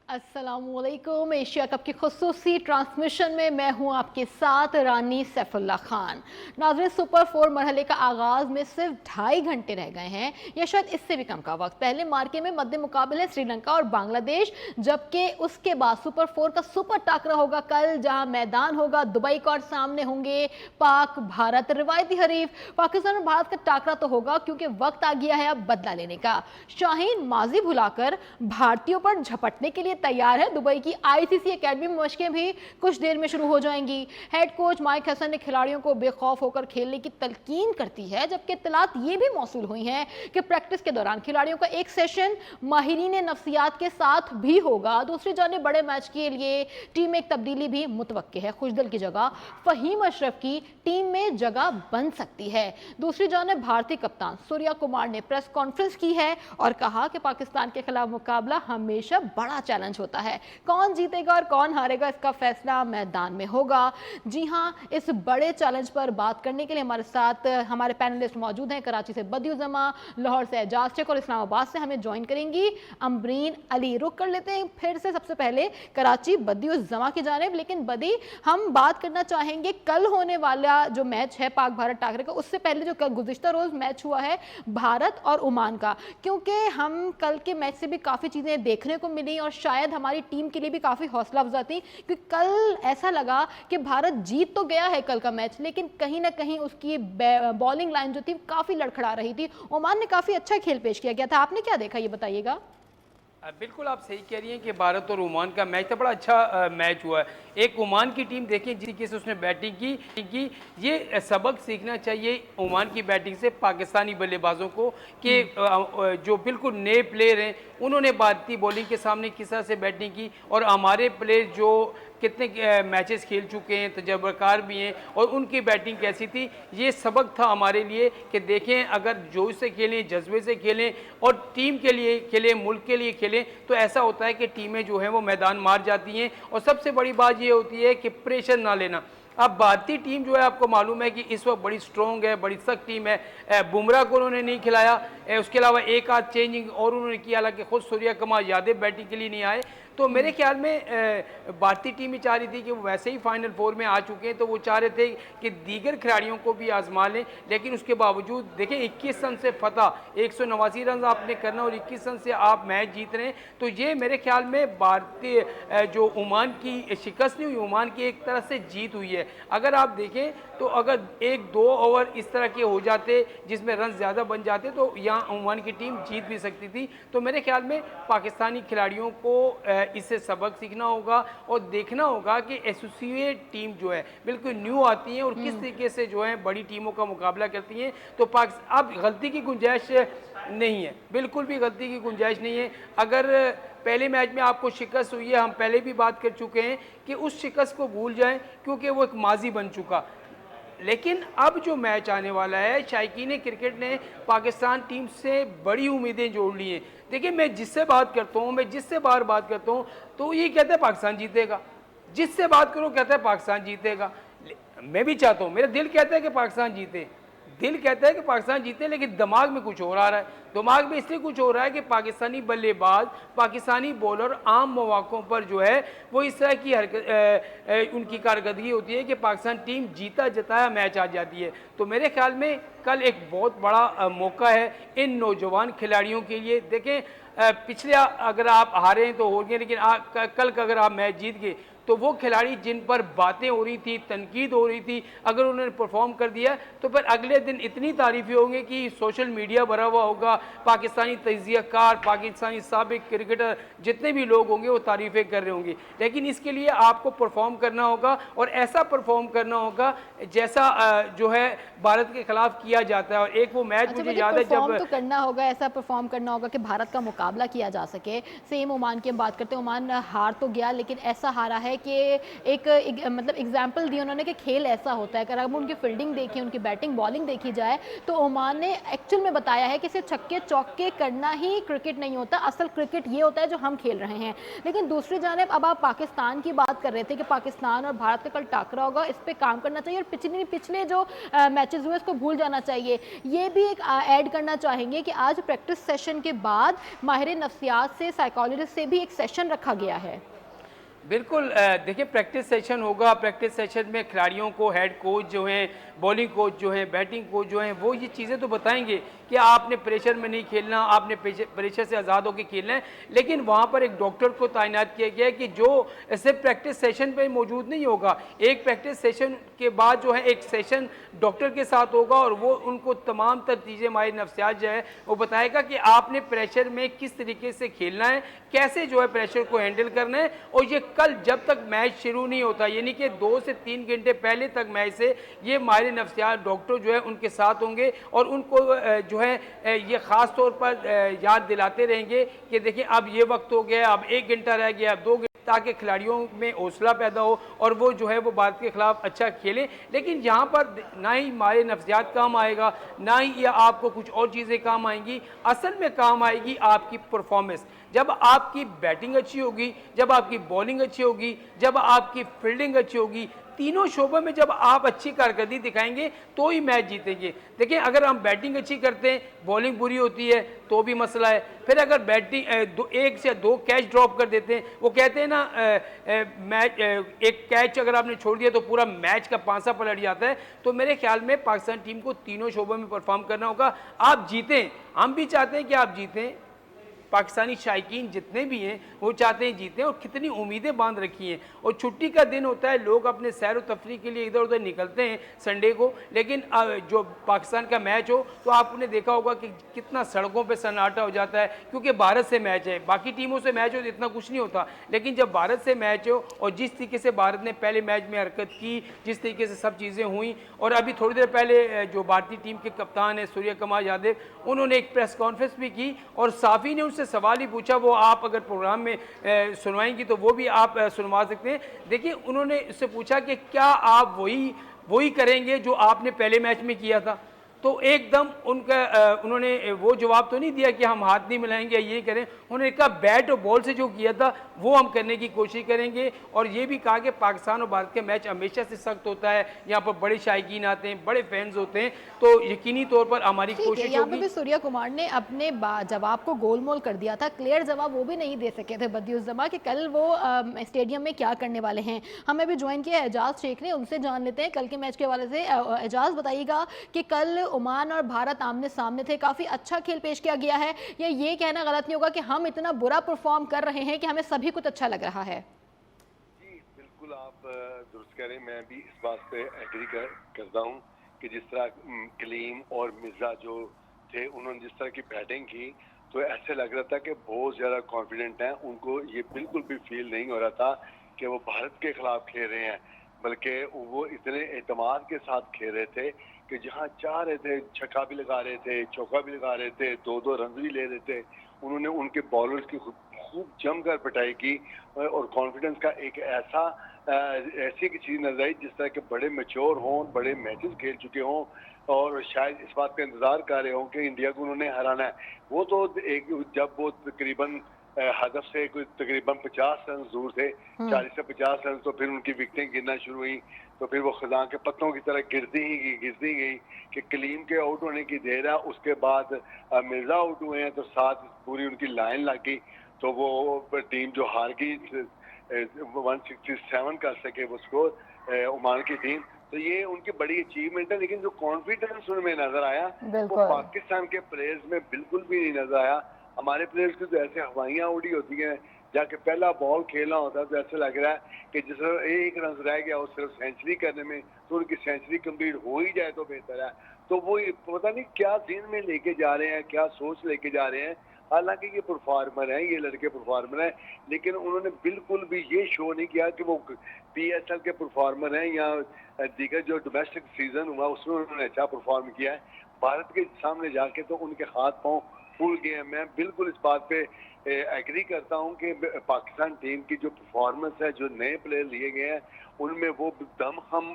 अस्सलामुअलैकुम। Asia cup की खुसूसी transmission में मैं हूं आपके साथ रानी सैफुल्ला खान। नाज़रीन, सुपर 4 मरहले का आगाज में सिर्फ 2.5 घंटे रह गए हैं या शायद इससे भी कम का वक्त। पहले मार्के में मद्दे मुकाबले श्रीलंका और बांग्लादेश, जबकि उसके बाद सुपर 4 का सुपर टाकरा होगा कल, जहां मैदान होगा दुबई का और सामने होंगे पाक भारत। रिवायती हरीफ पाकिस्तान और भारत का टाकरा तो होगा क्योंकि वक्त आ गया है अब बदला लेने का। शाहीन माजी भुलाकर भारतीयों पर झपटने के लिए तैयार है। दुबई की आईसीसी एकेडमी में मशकें भी कुछ देर में शुरू हो जाएंगी। हेड कोच माइक हसन ने खिलाड़ियों को बेखौफ होकर खेलने की तलकीन करती है, जबकि इत्तलात ये भी मौसूल हुई हैं कि प्रैक्टिस के दौरान खिलाड़ियों का एक सेशन माहिरीन नफ्सियात के साथ भी होगा। दूसरी जानिब बड़े मैच के लिए टीम में एक तब्दीली भी मुतवक्के है। खुशदल की जगह फहीम अशरफ की टीम में जगह बन सकती है। दूसरी जानिब भारतीय कप्तान सूर्या कुमार ने प्रेस कॉन्फ्रेंस की है और कहा कि पाकिस्तान के खिलाफ मुकाबला हमेशा बड़ा चैलेंज होता है। कौन जीतेगा और कौन हारेगा इसका फैसला मैदान में होगा। जी हां, इस बड़े चैलेंज पर बात करने के लिए हमारे साथ हमारे पैनलिस्ट मौजूद हैं। कराची से बदी उज़ जमा, लाहौर से एजाज शेख और इस्लामाबाद से हमें ज्वाइन करेंगी अमरीन अली। रुक कर लेते हैं फिर से सबसे पहले कराची बदी उज़ जमा की जानिब। लेकिन बदी, हम बात करना चाहेंगे कल होने वाला जो मैच है पाक भारत टाकरे का, उससे पहले जो कल गुज़िश्ता रोज मैच हुआ है भारत और ओमान का, क्योंकि हम कल के मैच से भी काफ़ी चीज़ें देखने को मिली और शायद हमारी टीम के लिए भी काफ़ी हौसला अफजा थी, क्योंकि कल ऐसा लगा कि भारत जीत तो गया है कल का मैच, लेकिन कहीं ना कहीं उसकी बॉलिंग लाइन जो थी काफ़ी लड़खड़ा रही थी। ओमान ने काफ़ी अच्छा खेल पेश किया गया था। आपने क्या देखा, ये बताइएगा। बिल्कुल आप सही कह रही हैं कि भारत और ओमान का मैच था, बड़ा अच्छा मैच हुआ है। एक ओमान की टीम देखें जिस तरीके से उसने बैटिंग की, ये सबक सीखना चाहिए ओमान की बैटिंग से पाकिस्तानी बल्लेबाजों को कि जो बिल्कुल नए प्लेयर हैं उन्होंने भारतीय बॉलिंग के सामने किस तरह से बैटिंग की, और हमारे प्लेयर जो कितने मैचेस खेल चुके हैं, तजर्बाकार भी हैं, और उनकी बैटिंग कैसी थी, ये सबक था हमारे लिए कि देखें अगर जोश से खेलें, जज्बे से खेलें और टीम के लिए खेलें, मुल्क के लिए खेलें, तो ऐसा होता है कि टीमें जो हैं वो मैदान मार जाती हैं। और सबसे बड़ी बात ये होती है कि प्रेशर ना लेना। अब भारतीय टीम जो है आपको मालूम है कि इस वक्त बड़ी स्ट्रॉन्ग है, बड़ी सख्त टीम है। बुमराह को उन्होंने नहीं खिलाया, उसके अलावा एक आध चेंजिंग और उन्होंने किया, हालांकि खुद सूर्या कुमार यादव बैटिंग के लिए नहीं आए। तो मेरे ख्याल में भारतीय टीम ही चाह रही थी कि वो वैसे ही फाइनल 4 में आ चुके हैं, तो वो चाह रहे थे कि दीगर खिलाड़ियों को भी आजमा लें। लेकिन उसके बावजूद देखें 21 रन से फतह, 189 रन आपने करना और 21 रन से आप मैच जीत रहे हैं, तो ये मेरे ख्याल में भारतीय जो ओमान की शिकस्त नहीं हुई, ओमान की एक तरह से जीत हुई है। अगर आप देखें तो अगर 1-2 ओवर इस तरह के हो जाते जिसमें रन ज़्यादा बन जाते तो यहाँ ओमान की टीम जीत भी सकती थी। तो मेरे ख्याल में पाकिस्तानी खिलाड़ियों को इससे सबक सीखना होगा और देखना होगा कि एसोसिएट टीम जो है बिल्कुल न्यू आती है और किस तरीके से जो है बड़ी टीमों का मुकाबला करती हैं। तो अब गलती की गुंजाइश नहीं है, बिल्कुल भी गलती की गुंजाइश नहीं है। अगर पहले मैच में आपको शिकस्त हुई है, हम पहले भी बात कर चुके हैं कि उस शिकस्त को भूल जाएं क्योंकि वो एक माजी बन चुका। लेकिन अब जो मैच आने वाला है, शायकीन क्रिकेट ने पाकिस्तान टीम से बड़ी उम्मीदें जोड़ ली हैं। देखिए, मैं जिससे बात करता हूँ, मैं जिससे बार बात करता हूँ, तो ये कहता है पाकिस्तान जीतेगा। जिससे बात करो कहता है पाकिस्तान जीतेगा। मैं भी चाहता हूँ, मेरा दिल कहता है कि पाकिस्तान जीते, दिल कहता है कि पाकिस्तान जीते, लेकिन दिमाग में कुछ और आ रहा है। दिमाग में इसलिए कुछ हो रहा है कि पाकिस्तानी बल्लेबाज, पाकिस्तानी बॉलर आम मौक़ों पर जो है वो इस तरह की हरकत उनकी कारकर्दगी होती है कि पाकिस्तान टीम जीता जताया मैच आ जाती है। तो मेरे ख्याल में कल एक बहुत बड़ा मौका है इन नौजवान खिलाड़ियों के लिए। देखें, पिछले अगर आप हारे तो हो गए, लेकिन कल का अगर आप मैच जीत गए तो वो खिलाड़ी जिन पर बातें हो रही थी, तनकीद हो रही थी, अगर उन्होंने परफॉर्म कर दिया तो फिर अगले दिन इतनी तारीफ़ें होंगी कि सोशल मीडिया भरा हुआ होगा। पाकिस्तानी तजियाकार, पाकिस्तानी साबिक क्रिकेटर जितने भी लोग होंगे वो तारीफ़ें कर रहे होंगे। लेकिन इसके लिए आपको परफॉर्म करना होगा और ऐसा परफॉर्म करना होगा जैसा जो है भारत के खिलाफ किया जाता है। और एक वो मैच मुझे याद है जब तो करना होगा, ऐसा परफॉर्म करना होगा कि भारत का मुकाबला किया जा सके। सेम ओमान की हम बात करते हैं, ओमान हार तो गया लेकिन ऐसा हारा है है कि मतलब एग्जाम्पल दिया उन्होंने कि खेल ऐसा होता है। अगर हम उनकी फील्डिंग देखें, उनकी बैटिंग बॉलिंग देखी जाए तो ओमान ने एक्चुअल में बताया है कि सिर्फ छक्के चौके करना ही क्रिकेट नहीं होता, असल क्रिकेट ये होता है जो हम खेल रहे हैं। लेकिन दूसरी जानिब अब आप पाकिस्तान की बात कर रहे थे कि पाकिस्तान और भारत का कल टाकरा होगा, इस पर काम करना चाहिए और पिछले जो मैचेस हुए उसको भूल जाना चाहिए। ये भी एक ऐड करना चाहेंगे कि आज प्रैक्टिस सेशन के बाद माहिर नफ्सियात से, साइकोलॉजिस्ट से भी एक सेशन रखा गया है। बिल्कुल, देखिए प्रैक्टिस सेशन होगा। प्रैक्टिस सेशन में खिलाड़ियों को हेड कोच जो हैं, बॉलिंग कोच जो हैं, बैटिंग कोच जो हैं, वो ये चीज़ें तो बताएंगे कि आपने प्रेशर में नहीं खेलना, आपने प्रेशर से आज़ाद होकर खेलना है। लेकिन वहाँ पर एक डॉक्टर को तैनात किया गया है कि जो सिर्फ प्रैक्टिस सेशन पे मौजूद नहीं होगा, एक प्रैक्टिस सेशन के बाद जो है एक सेशन डॉक्टर के साथ होगा और वो उनको तमाम तर चीज़ें माहिर नफ्सियात जो है वो बताएगा कि आपने प्रेशर में किस तरीके से खेलना है, कैसे जो है प्रेशर को हैंडल करना है। और ये कल जब तक मैच शुरू नहीं होता, यानी कि 2 से 3 घंटे पहले तक मैच से, ये माहिर नफ्सियात डॉक्टर जो है उनके साथ होंगे और उनको जो है ये ख़ास तौर पर याद दिलाते रहेंगे कि देखिए अब ये वक्त हो गया, अब 1 घंटा रह गया, अब 2 घंटे, ताकि खिलाड़ियों में हौसला पैदा हो और वो जो है वो भारत के खिलाफ अच्छा खेलें। लेकिन यहाँ पर ना ही माहिर नफ्सियात काम आएगा, ना ही या आपको कुछ और चीज़ें काम आएंगी। असल में काम आएगी आपकी परफॉर्मेंस। जब आपकी बैटिंग अच्छी होगी, जब आपकी बॉलिंग अच्छी होगी, जब आपकी फील्डिंग अच्छी होगी, तीनों शोबों में जब आप अच्छी कारकर्दगी दिखाएंगे तो ही मैच जीतेंगे। देखिए अगर हम बैटिंग अच्छी करते हैं, बॉलिंग बुरी होती है तो भी मसला है। फिर अगर बैटिंग 1 से 2 कैच ड्रॉप कर देते हैं, वो कहते हैं ना मैच एक कैच अगर आपने छोड़ दिया तो पूरा मैच का पांसा पलट जाता है। तो मेरे ख्याल में पाकिस्तान टीम को तीनों शोबों में परफॉर्म करना होगा। आप जीतें, हम भी चाहते हैं कि आप जीतें, पाकिस्तानी शायकीन जितने भी हैं वो चाहते हैं जीतें और कितनी उम्मीदें बांध रखी हैं। और छुट्टी का दिन होता है, लोग अपने सैर व तफरी के लिए इधर उधर निकलते हैं संडे को। लेकिन जो पाकिस्तान का मैच हो तो आपने देखा होगा कि कितना सड़कों पे सन्नाटा हो जाता है, क्योंकि भारत से मैच है। बाकी टीमों से मैच हो तो इतना कुछ नहीं होता, लेकिन जब भारत से मैच हो और जिस तरीके से भारत ने पहले मैच में हरकत की, जिस तरीके से सब चीज़ें हुई, और अभी थोड़ी देर पहले जो भारतीय टीम के कप्तान है सूर्य कुमार यादव, उन्होंने एक प्रेस कॉन्फ्रेंस भी की और साफ़ी ने उनसे सवाल ही पूछा। वो आप अगर प्रोग्राम में सुनवाएंगी तो वो भी आप सुनवा सकते हैं। देखिए उन्होंने इससे पूछा कि क्या आप वही करेंगे जो आपने पहले मैच में किया था। तो एकदम उन्होंने वो जवाब तो नहीं दिया कि हम हाथ नहीं मिलाएंगे, ये करें। उन्होंने कहा बैट और बॉल से जो किया था वो हम करने की कोशिश करेंगे। और ये भी कहा कि पाकिस्तान और भारत का मैच हमेशा से सख्त होता है, यहाँ पर बड़े शायकीन आते हैं, बड़े फैंस होते हैं, तो यकीनी तौर पर हमारी कोशिश यहाँ पे होगी। भी सूर्या कुमार ने अपने जवाब को गोलमोल कर दिया था, क्लियर जवाब वो भी नहीं दे सके थे बदियुज्जमा कि कल वो स्टेडियम में क्या करने वाले हैं। हमें भी ज्वाइन किया एजाज शेख ने, उनसे जान लेते हैं कल के मैच के हवाले से। एजाज बताइएगा कि कल ओमान और भारत आमने सामने थे, काफ़ी अच्छा खेल पेश किया गया है, या ये कहना गलत नहीं होगा कि हम इतना बुरा परफॉर्म कर रहे हैं कि हमें सभी कुछ अच्छा लग रहा है? जी बिल्कुल, आप दुरुस्त करें। मैं भी इस बात पे एग्री करता हूँ कि जिस तरह कलीम और मिर्जा जो थे, उन्होंने जिस तरह की बैटिंग की तो ऐसे लग रहा था कि बहुत ज़्यादा कॉन्फिडेंट हैं। उनको ये बिल्कुल भी फील नहीं हो रहा था कि वो भारत के खिलाफ खेल रहे हैं, बल्कि वो इतने एतमाद के साथ खेल रहे थे कि जहाँ चाह रहे थे छक्का भी लगा रहे थे, चौका भी लगा रहे थे, 2-2 रन भी ले रहे थे। उन्होंने उनके बॉलर्स की खूब जमकर पिटाई की और कॉन्फिडेंस का एक ऐसी की चीज़ नजर आई जिस तरह के बड़े मैच्योर हों, बड़े मैचेस खेल चुके हों और शायद इस बात का इंतजार कर रहे हों कि इंडिया को उन्होंने हराना है। वो तो जब वो तकरीबन हदफ से कोई तकरीबन 50 रन दूर थे, 40 से 50 रन, तो फिर उनकी विकेटें गिरना शुरू हुई। तो फिर वो खजां के पत्तों की तरह गिरती गई कि कलीम के आउट होने की देर है। उसके बाद मिर्जा आउट हुए हैं तो साथ पूरी उनकी लाइन लग गई, तो वो टीम जो हार गई 167 कर सके वो स्कोर ओमान की टीम। तो ये उनकी बड़ी अचीवमेंट है। लेकिन जो कॉन्फिडेंस उनमें नजर आया वो पाकिस्तान के प्लेयर्स में बिल्कुल भी नहीं नजर आया। हमारे प्लेयर्स की तो ऐसे हवाइयाँ उड़ी होती हैं, जाके पहला बॉल खेलना होता है तो ऐसा लग रहा है कि जिस 1 रन रह गया वो सिर्फ सेंचुरी करने में, तो उनकी सेंचुरी कंप्लीट हो ही जाए तो बेहतर है। तो वो पता नहीं क्या दिन में लेके जा रहे हैं, क्या सोच लेके जा रहे हैं। हालांकि ये परफॉर्मर हैं, ये लड़के परफॉर्मर हैं, लेकिन उन्होंने बिल्कुल भी ये शो नहीं किया कि वो PSL के परफॉर्मर हैं या दीगर जो डोमेस्टिक सीजन हुआ उसमें उन्होंने अच्छा परफॉर्म किया है। भारत के सामने जाके तो उनके हाथ पांव फूल गए हैं। मैं बिल्कुल इस बात पे एग्री करता हूं कि पाकिस्तान टीम की जो परफॉर्मेंस है, जो नए प्लेयर लिए गए हैं, उनमें वो दम हम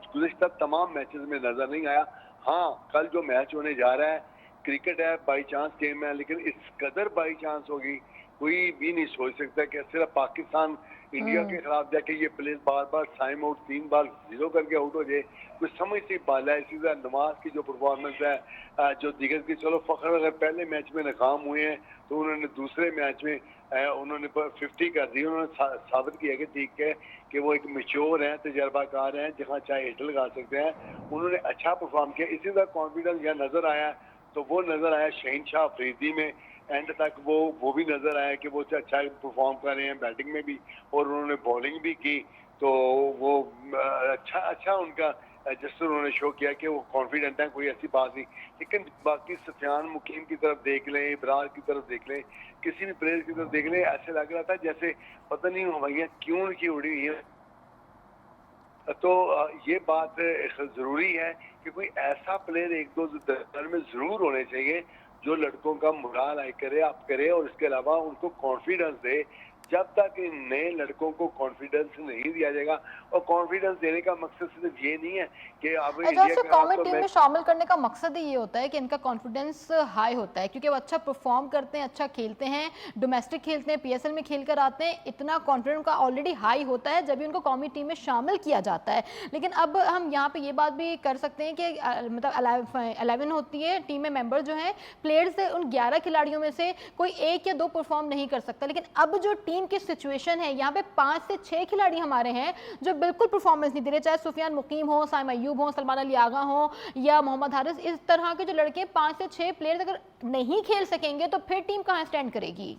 गुज़िश्ता तमाम मैचेस में नजर नहीं आया। हाँ, कल जो मैच होने जा रहा है, क्रिकेट है, बाई चांस गेम है, लेकिन इस कदर बाई चांस होगी कोई भी नहीं सोच सकता कि सिर्फ पाकिस्तान इंडिया के खिलाफ जाके ये प्लेयर बार बार टाइम आउट 3 बार 0 करके आउट हो जाए। कुछ समझ सी बाल है। इसी तरह नमाज की जो परफॉर्मेंस है, जो दिगर की, चलो फखर अगर पहले मैच में नाकाम हुए हैं तो उन्होंने दूसरे मैच में उन्होंने 50 कर दी। उन्होंने साबित किया कि ठीक है कि वो एक मैच्योर हैं, तजर्बाकार हैं, जहाँ चाहे हिट लगा सकते हैं। उन्होंने अच्छा परफॉर्म किया। इसी तरह कॉन्फिडेंस यहाँ नजर आया, तो वो नजर आया शहीनशाह अफरीदी में। एंड तक वो भी नजर आया कि वो अच्छा परफॉर्म कर रहे हैं बैटिंग में भी, और उन्होंने बॉलिंग भी की। तो वो अच्छा उनका जिस तरह उन्होंने शो किया कि वो कॉन्फिडेंट है, कोई ऐसी बात नहीं। लेकिन बाकी सफियान मुकीम की तरफ देख लें, इब्रार की तरफ देख लें, किसी भी प्लेयर की तरफ देख लें, ऐसे लग रहा था जैसे पता नहीं हवाइयाँ क्यों उनकी उड़ी हुई है। तो ये बात जरूरी है कि कोई ऐसा प्लेयर 1-2 दर में जरूर होने चाहिए जो लड़कों का मोराल हाई करे, अप करे, और इसके अलावा उनको कॉन्फिडेंस दे। जब तक इन नए लड़कों को कॉन्फिडेंस नहीं दिया जाएगा, और कॉन्फिडेंस देने का मकसद सिर्फ ये नहीं है कि अब इंडिया के कॉमन टीम में शामिल करने का मकसद ही ये होता है कि इनका कॉन्फिडेंस हाई होता है, क्योंकि वो अच्छा परफॉर्म करते हैं, अच्छा खेलते हैं, डोमेस्टिक खेलते हैं, पीएसएल में खेल कर आते हैं, इतना कॉन्फिडेंस उनका ऑलरेडी हाई होता है जब भी उनको कौमी टीम में शामिल किया जाता है। लेकिन अब हम यहाँ पे ये बात भी कर सकते हैं कि मतलब 11 होती है टीम में, मेंबर जो हैं प्लेयर्स, उन 11 खिलाड़ियों में से कोई 1 या 2 परफॉर्म नहीं कर सकता। लेकिन अब जो टीम की सिचुएशन है, यहाँ पे 5 से 6 खिलाड़ी हमारे हैं जो बिल्कुल परफॉर्मेंस नहीं दे रहे, चाहे सुफियान मुकीम हो, साइम अय्यूब हो, सलमान अली आगा हो या मोहम्मद हारिस। इस तरह के जो लड़के 5 से 6 प्लेयर्स अगर नहीं खेल सकेंगे तो फिर टीम कहाँ स्टैंड करेगी?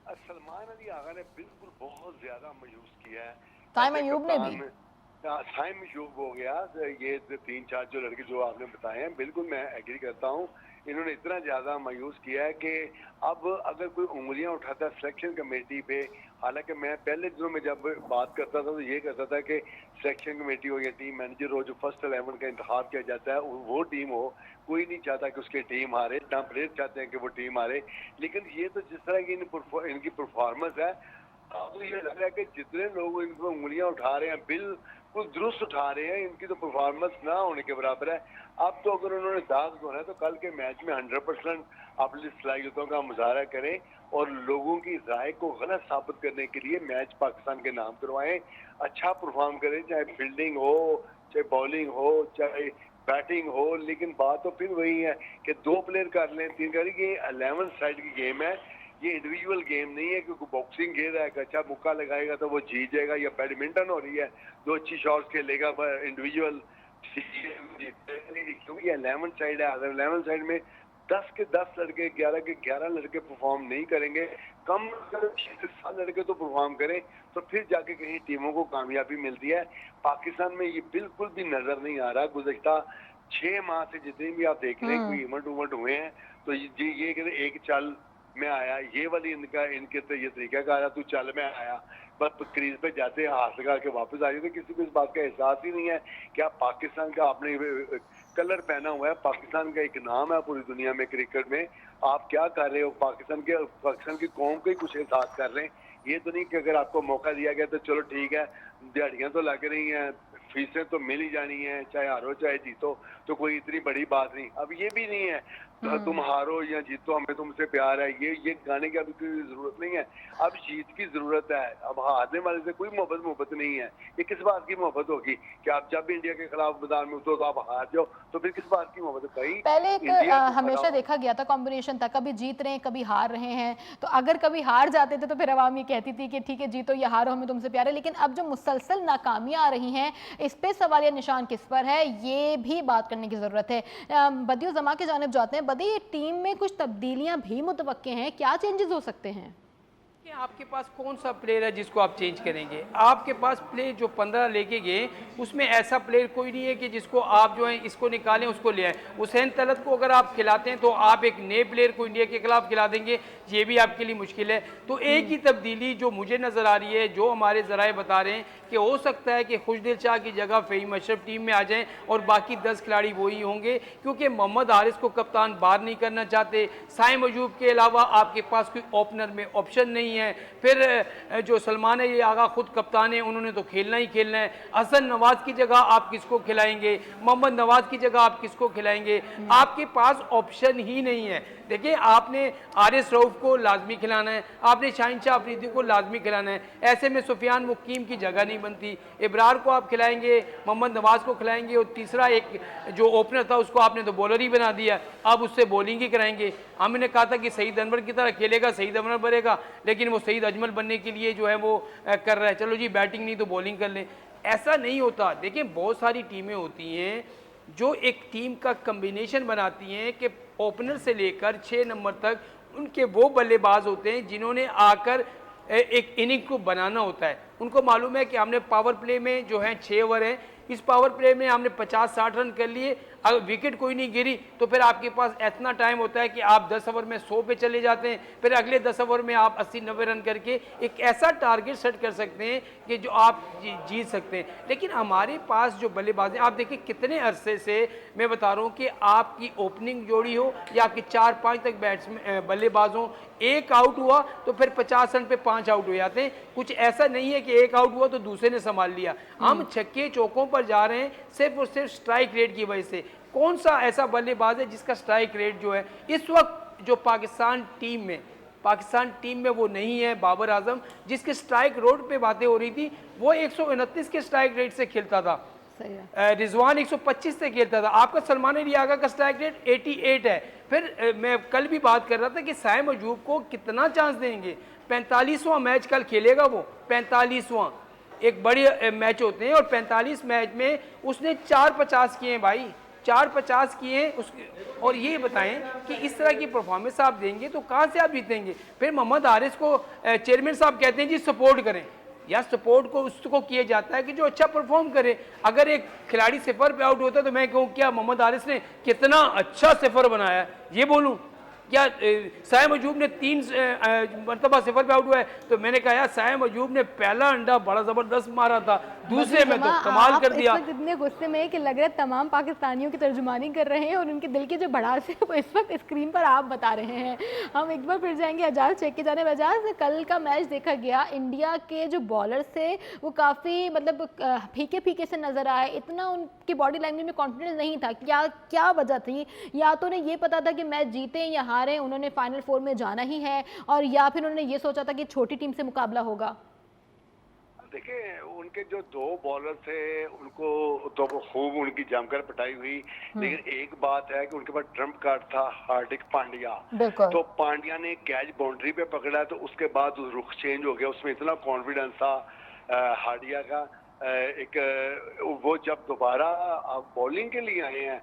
सलमान अली आगा ने बिल्कुल बहुत ज्यादा मायूस किया है। साइम अय्यूब ने भी, साइम अय्यूब हो गया, ये 3-4 जो लड़के जो आपने बताए हैं, बिल्कुल मैं एग्री करता हूँ। इन्होंने इतना ज्यादा मायूस किया है कि अब अगर कोई उंगलियां उठाता है सिलेक्शन कमेटी पे, हालांकि मैं पहले दिनों में जब बात करता था तो ये कहता था कि सिलेक्शन कमेटी हो या टीम मैनेजर हो, जो फर्स्ट 11 का इंतखाब किया जाता है वो टीम हो, कोई नहीं चाहता कि उसकी टीम हारे, ना प्लेयर चाहते हैं कि वो टीम हारे। लेकिन ये तो जिस तरह की इनकी परफॉर्मेंस है, अब ये लग रहा है कि जितने लोग इनको उंगलियां उठा रहे हैं बिल्कुल दुरुस्त उठा रहे हैं, इनकी तो परफॉर्मेंस ना होने के बराबर है। अब तो अगर उन्होंने दाग धोना है तो कल के मैच में 100% अपनी सलाहियतों का मुजाहरा करें और लोगों की राय को गलत साबित करने के लिए मैच पाकिस्तान के नाम करवाएं। अच्छा परफॉर्म करें, चाहे फील्डिंग हो, चाहे बॉलिंग हो, चाहे बैटिंग हो। लेकिन बात तो फिर वही है कि 2 प्लेयर कर लें, 3 करें। ये 11 साइड की गेम है, ये इंडिविजुअल गेम नहीं है। क्योंकि बॉक्सिंग खेल रहा है, अच्छा मुक्का लगाएगा तो वो जीत जाएगा, या बैडमिंटन हो रही है 2 अच्छी शॉट्स खेलेगा इंडिविजुअल, क्योंकि 11 साइड है। अगर 11 साइड में 10 के 10 लड़के, 11 के 11 लड़के परफॉर्म नहीं करेंगे, कम 6 से 7 लड़के तो परफॉर्म करें, तो फिर जाके कहीं टीमों को कामयाबी मिलती है। पाकिस्तान में ये बिल्कुल भी नजर नहीं आ रहा। गुज़श्ता 6 माह से जितने भी आप देख लें कोई इवेंट हुए हैं, तो ये कहते एक चल में आया, ये वाली इनके तो ये तरीका का आया, तू चल में आया, बस क्रीज पे जाते हैं, हाथ लगा के वापस आ जाते। किसी को इस बात का एहसास ही नहीं है कि आप पाकिस्तान का आपने कलर पहना हुआ है, पाकिस्तान का एक नाम है पूरी दुनिया में क्रिकेट में, आप क्या कर रहे हो? पाकिस्तान की कौम को ही कुछ एहसास कर रहे हैं। ये तो नहीं कि अगर आपको मौका दिया गया तो चलो ठीक है, दिहाड़ियाँ तो लग रही हैं, फीसें तो मिल ही जानी है, चाहे हारो चाहे जीतो, तो कोई इतनी बड़ी बात नहीं। अब ये भी नहीं है तुम हारो या जीतो हमें तुमसे प्यार है, ये गाने की अभी कोई जरूरत नहीं है। अब जीत की जरूरत है। अब हारने वाले से कोई मोहब्बत नहीं है। ये किस बात की मोहब्बत होगी कि आप जब भी इंडिया के खिलाफ मैदान में उतरो तो आप हार जाओ, तो फिर किस बात की मोहब्बत? भाई पहले एक हमेशा देखा गया था कॉम्बिनेशन था, कभी जीत रहे हैं कभी हार रहे हैं, तो अगर कभी हार जाते थे तो फिर अवाम ये कहती थी कि ठीक है जीतो या हारो हमें तुमसे प्यार है। लेकिन अब जो मुसलसल नाकामियां आ रही हैं, इस पे सवालिया निशान किस पर है, ये भी बात करने की जरूरत है। बदियो जमा की जानिब जाते हैं। बदी, टीम में कुछ तब्दीलियां भी मुतवक्के हैं, क्या चेंजेस हो सकते हैं? देखिए आपके पास कौन सा प्लेयर है जिसको आप चेंज करेंगे? आपके पास प्लेयर जो 15 लेके गए उसमें ऐसा प्लेयर कोई नहीं है कि जिसको आप जो है इसको निकालें उसको ले आए। हुसैन तलत को अगर आप खिलाते हैं तो आप एक नए प्लेयर को इंडिया के खिलाफ खिला देंगे, ये भी आपके लिए मुश्किल है। तो एक ही तब्दीली जो मुझे नज़र आ रही है, जो हमारे ज़राए बता रहे हैं कि हो सकता है कि खुशदिल शाह की जगह फ़हीम अशरफ टीम में आ जाएं और बाकी 10 खिलाड़ी वही होंगे, क्योंकि मोहम्मद हारिस को कप्तान बाहर नहीं करना चाहते। साइम अयूब के अलावा आपके पास कोई ओपनर में ऑप्शन नहीं है। फिर जो सलमान अली आगा खुद कप्तान है, उन्होंने तो खेलना ही खेलना है। हसन नवाज की जगह आप किसको खिलाएंगे? मोहम्मद नवाज की जगह आप किसको खिलाएंगे? आपके पास ऑप्शन ही नहीं है। देखिए आपने आरिस रऊफ को लाजमी खिलाना है, आपने शाहीन शाह अफरीदी को लाजमी खिलाना है। ऐसे में सुफियान मुकीम की जगह नहीं बनती। इब्रार को आप खिलाएंगे, मोहम्मद नवाज को खिलाएंगे और तीसरा एक जो ओपनर था उसको आपने तो बॉलर ही बना दिया, अब उससे बॉलिंग ही कराएंगे। हमने कहा था कि सईद अनवर की तरह खेलेगा, सईद अनवर बनेगा, लेकिन वो सईद अजमल बनने के लिए जो है वो कर रहा है, चलो जी बैटिंग नहीं तो बॉलिंग कर लें। ऐसा नहीं होता। देखिए बहुत सारी टीमें होती हैं जो एक टीम का कम्बिनेशन बनाती हैं कि ओपनर से लेकर 6 नंबर तक उनके वो बल्लेबाज होते हैं जिन्होंने आकर एक इनिंग को बनाना होता है। उनको मालूम है कि हमने पावर प्ले में जो है 6 ओवर हैं, इस पावर प्ले में हमने 50-60 रन कर लिए, अगर विकेट कोई नहीं गिरी तो फिर आपके पास इतना टाइम होता है कि आप 10 ओवर में 100 पे चले जाते हैं। फिर अगले 10 ओवर में आप 80-90 रन करके एक ऐसा टारगेट सेट कर सकते हैं कि जो आप जीत सकते हैं। लेकिन हमारे पास जो बल्लेबाज हैं, आप देखिए कितने अरसे से मैं बता रहा हूँ कि आपकी ओपनिंग जोड़ी हो या आपकी 4-5 तक बैट्समैन बल्लेबाज हों, एक आउट हुआ तो फिर 50 रन पे 5 आउट हो जाते हैं। कुछ ऐसा नहीं है कि एक आउट हुआ तो दूसरे ने संभाल लिया। हम छक्के चौकों पर जा रहे हैं सिर्फ और सिर्फ स्ट्राइक रेट की वजह से। कौन सा ऐसा बल्लेबाज है जिसका स्ट्राइक रेट जो है इस वक्त जो पाकिस्तान टीम में वो नहीं है? बाबर आजम जिसके स्ट्राइक रोड पे बातें हो रही थी, वो 129 के स्ट्राइक रेट से खेलता था, रिजवान 125 से खेलता था। आपका सलमान अली आगा का स्ट्राइक रेट 88 है। फिर मैं कल भी बात कर रहा था कि साइम अयूब को कितना चांस देंगे? 45वां मैच कल खेलेगा वो, 45वां एक बड़े मैच होते हैं और 45 मैच में उसने 450 किए हैं भाई, 450 किए हैं उसके। और ये बताएं कि इस तरह की परफॉर्मेंस आप देंगे तो कहाँ से आप जीतेंगे? फिर मोहम्मद हारिस को चेयरमैन साहब कहते हैं जी सपोर्ट करें। या सपोर्ट को उसको किया जाता है कि जो अच्छा परफॉर्म करे। अगर एक खिलाड़ी सिफर पे आउट होता है तो मैं कहूँ क्या मोहम्मद हारिस ने कितना अच्छा सिफर बनाया, ये बोलूँ क्या? साइम अयूब ने 3 मरतबा सिफर पे आउट हुआ है तो मैंने कहा यार साइम अयूब ने पहला अंडा बड़ा जबरदस्त मारा था, दूसरे में तो कमाल कर दिया। इस वक्त इतने गुस्से में है कि लग रहा है तमाम पाकिस्तानियों की तर्जुमानी कर रहे हैं और उनके दिल के जो भड़ास है वो इस वक्त स्क्रीन पर आप बता रहे हैं। हम एक बार फिर जाएंगे एजाज चेक के जाने। एजाज, कल का मैच देखा गया, इंडिया के जो बॉलर थे वो काफ़ी मतलब फीके फीके से नजर आए, इतना उनकी बॉडी लैंग्वेज में कॉन्फिडेंस नहीं था। क्या वजह थी? या तो उन्हें ये पता था कि मैच जीते या हारे उन्होंने फाइनल 4 में जाना ही है, और या फिर उन्होंने ये सोचा था कि छोटी टीम से मुकाबला होगा? देखिए उनके जो 2 बॉलर थे उनको तो खूब उनकी जमकर पिटाई हुई, लेकिन एक बात है कि उनके पास ट्रम्प कार्ड था हार्दिक पांड्या। तो पांड्या ने कैच बाउंड्री पे पकड़ा तो उसके बाद रुख चेंज हो गया, उसमें इतना कॉन्फिडेंस था हार्दिया का। वो जब दोबारा बॉलिंग के लिए आए हैं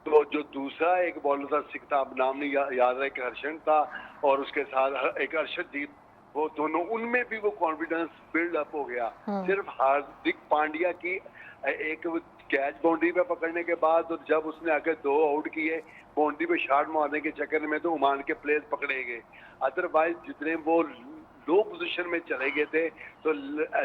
तो जो दूसरा एक बॉलर था, सिकता नाम नहीं याद रहा, एक हर्षण था और उसके साथ एक अर्शदीप, वो दोनों उनमें भी वो कॉन्फिडेंस बिल्ड अप हो गया। सिर्फ हार्दिक पांड्या की एक कैच बाउंड्री पे पकड़ने के बाद और जब उसने आगे 2 आउट किए बाउंड्री पे शॉट मारने के चक्कर में तो ओमान के प्लेयर्स पकड़े गए। अदरवाइज जितने वो लो पोजीशन में चले गए थे तो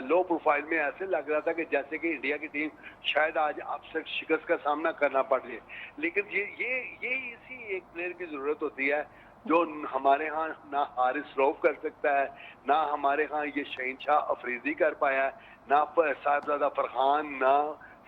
लो प्रोफाइल में ऐसे लग रहा था कि जैसे कि इंडिया की टीम शायद आज अपसेट शिकस्त का सामना करना पड़ रही है। लेकिन ये इसी एक प्लेयर की जरूरत होती है जो हमारे यहाँ ना हारिस रऊफ कर सकता है, ना हमारे यहाँ ये शाहीन शाह अफरीदी कर पाया है, ना साहिबजादा फरहान, ना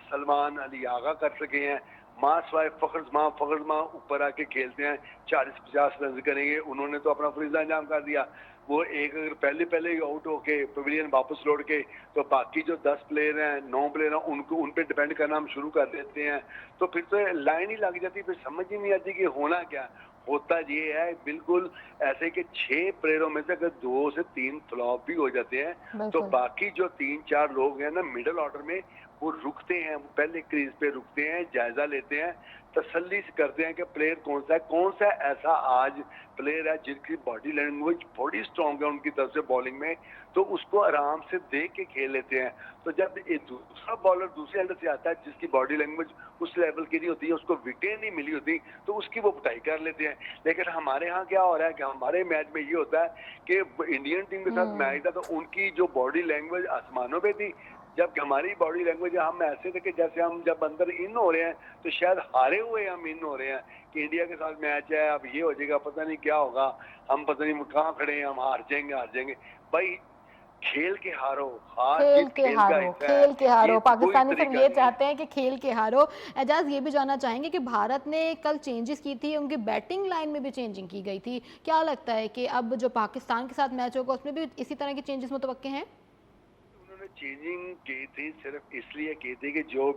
सलमान अली आगा कर सके हैं। फखर माँ ऊपर आके खेलते हैं, 40-50 रन करेंगे, उन्होंने तो अपना फरीजा अंजाम कर दिया। वो एक अगर पहले ही आउट होके पवेलियन वापस लौट के तो बाकी जो 10 प्लेयर हैं 9 प्लेयर हैं उनको उन पे डिपेंड करना हम शुरू कर देते हैं, तो फिर तो लाइन ही लग जाती, फिर समझ ही नहीं आती कि होना क्या। होता ये है बिल्कुल ऐसे कि 6 प्लेयरों में से अगर 2 से 3 फ्लॉप भी हो जाते हैं तो बाकी जो 3-4 लोग हैं ना मिडिल ऑर्डर में वो रुकते हैं, पहले क्रीज पे रुकते हैं, जायजा लेते हैं, तसल्ली से करते हैं कि प्लेयर कौन सा ऐसा आज प्लेयर है जिनकी बॉडी लैंग्वेज बड़ी स्ट्रांग है उनकी तरफ से बॉलिंग में, तो उसको आराम से देख के खेल लेते हैं। तो जब एक दूसरा बॉलर दूसरे एंड से आता है जिसकी बॉडी लैंग्वेज उस लेवल की नहीं होती है, उसको विकेट नहीं मिली होती, तो उसकी वो पिटाई कर लेते हैं। लेकिन हमारे यहाँ क्या हो रहा है कि हमारे मैच में ये होता है कि इंडियन टीम के साथ मैच था तो उनकी जो बॉडी लैंग्वेज आसमानों पे थी, जबकि हमारी बॉडी लैंग्वेज हम ऐसे थे कि जैसे हम जब अंदर इन हो रहे हैं तो शायद हारे हुए हम इन हो रहे हैं कि इंडिया के साथ मैच है, अब ये हो जाएगा, पता नहीं क्या होगा, हम पता नहीं कहाँ खड़े हैं, हम हार जाएंगे। भाई खेल के हारो, खेल के हारो, खेल के हारो। पाकिस्तानी सब ये चाहते हैं कि खेल के हारो। एजाज, ये भी जानना चाहेंगे कि भारत ने कल चेंजेस की थी, उनकी बैटिंग लाइन में भी चेंजिंग की गई थी, क्या लगता है कि अब जो पाकिस्तान के साथ मैच होगा उसमें भी इसी तरह के चेंजेस मुतवक्के हैं? चेंजिंग की थी सिर्फ इसलिए की थी कि जो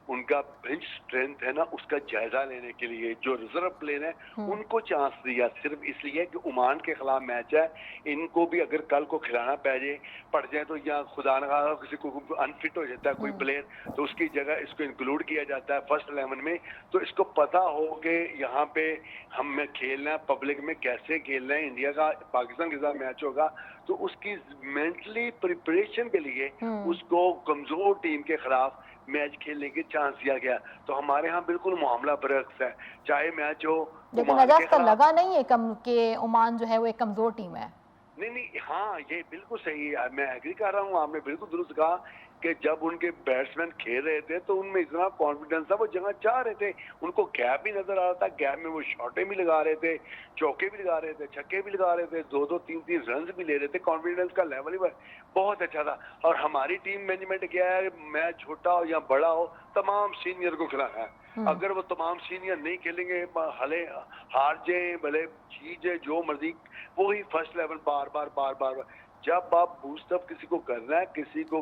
उनका बेंच स्ट्रेंथ है ना उसका जायजा लेने के लिए जो रिजर्व प्लेयर है उनको चांस दिया, सिर्फ इसलिए कि ओमान के खिलाफ मैच है, इनको भी अगर कल को खिलाना पड़ जाए तो या खुदा न खास्ता किसी को अनफिट हो जाता है कोई प्लेयर, तो उसकी जगह इसको इंक्लूड किया जाता है फर्स्ट 11 में। तो इसको पता हो कि यहाँ पे हम खेलना है, पब्लिक में कैसे खेलना है, इंडिया का पाकिस्तान के साथ मैच होगा, तो उसकी मेंटली प्रिपरेशन के लिए उसको कमजोर टीम के खिलाफ मैच खेलने के चांस दिया गया। तो हमारे यहाँ बिल्कुल मामला बरअक्स है, चाहे मैच हो। लेकिन अजाज का लगा नहीं है कि ओमान जो है वो एक कमजोर टीम है। नहीं, हाँ ये बिल्कुल सही है, मैं एग्री कर रहा हूँ, आपने बिल्कुल दुरुस्त कहा कि जब उनके बैट्समैन खेल रहे थे तो उनमें इतना कॉन्फिडेंस था, वो जगह चाह रहे थे, उनको गैप भी नजर आ रहा था, गैप में वो शॉटें भी लगा रहे थे, चौके भी लगा रहे थे, छक्के भी लगा रहे थे, 2-2 3-3 रन भी ले रहे थे, कॉन्फिडेंस का लेवल ही बहुत अच्छा था। और हमारी टीम मैनेजमेंट क्या है, मैच छोटा हो या बड़ा हो तमाम सीनियर को खिलाना है। अगर वो तमाम सीनियर नहीं खेलेंगे, भले हार जाए भले जीत जाए जो मर्जी, वो ही फर्स्ट 11 बार जब आप बूस्टअप किसी को करना है, किसी को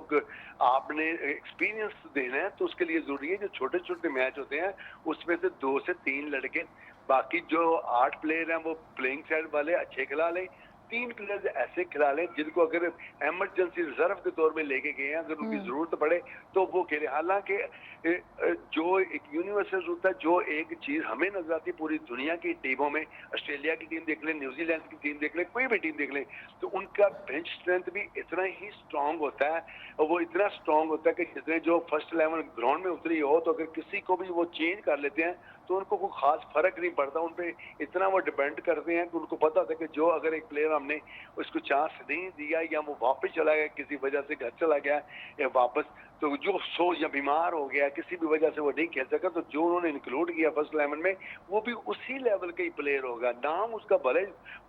आपने एक्सपीरियंस देना है, तो उसके लिए जरूरी है जो छोटे छोटे मैच होते हैं उसमें से 2 से 3 लड़के, बाकी जो 8 प्लेयर हैं वो प्लेइंग साइड वाले अच्छे खिला लें, 3 प्लेयर्स ऐसे खिला लें जिनको अगर इमरजेंसी रिजर्व के तौर में लेके गए हैं, अगर उनकी जरूरत पड़े तो वो खेले। हालांकि जो एक यूनिवर्सल होता है, जो एक चीज हमें नजर आती है पूरी दुनिया की टीमों में, ऑस्ट्रेलिया की टीम देख लें, न्यूजीलैंड की टीम देख लें, कोई भी टीम देख लें, तो उनका बेंच स्ट्रेंथ भी इतना ही स्ट्रांग होता है, और वो इतना स्ट्रांग होता है कि जितने जो फर्स्ट 11 ग्राउंड में उतरी हो तो अगर किसी को भी वो चेंज कर लेते हैं तो उनको कोई खास फर्क नहीं पड़ता, उन पे इतना वो डिपेंड करते हैं कि उनको पता होता है कि जो अगर एक प्लेयर हमने उसको चांस नहीं दिया या वो वापस चला गया, किसी वजह से घर चला गया या वापस, तो जो सो या बीमार हो गया, किसी भी वजह से वो नहीं खेल सका, तो जो उन्होंने इंक्लूड किया फर्स्ट 11 में वो भी उसी लेवल का ही प्लेयर होगा, नाम उसका भले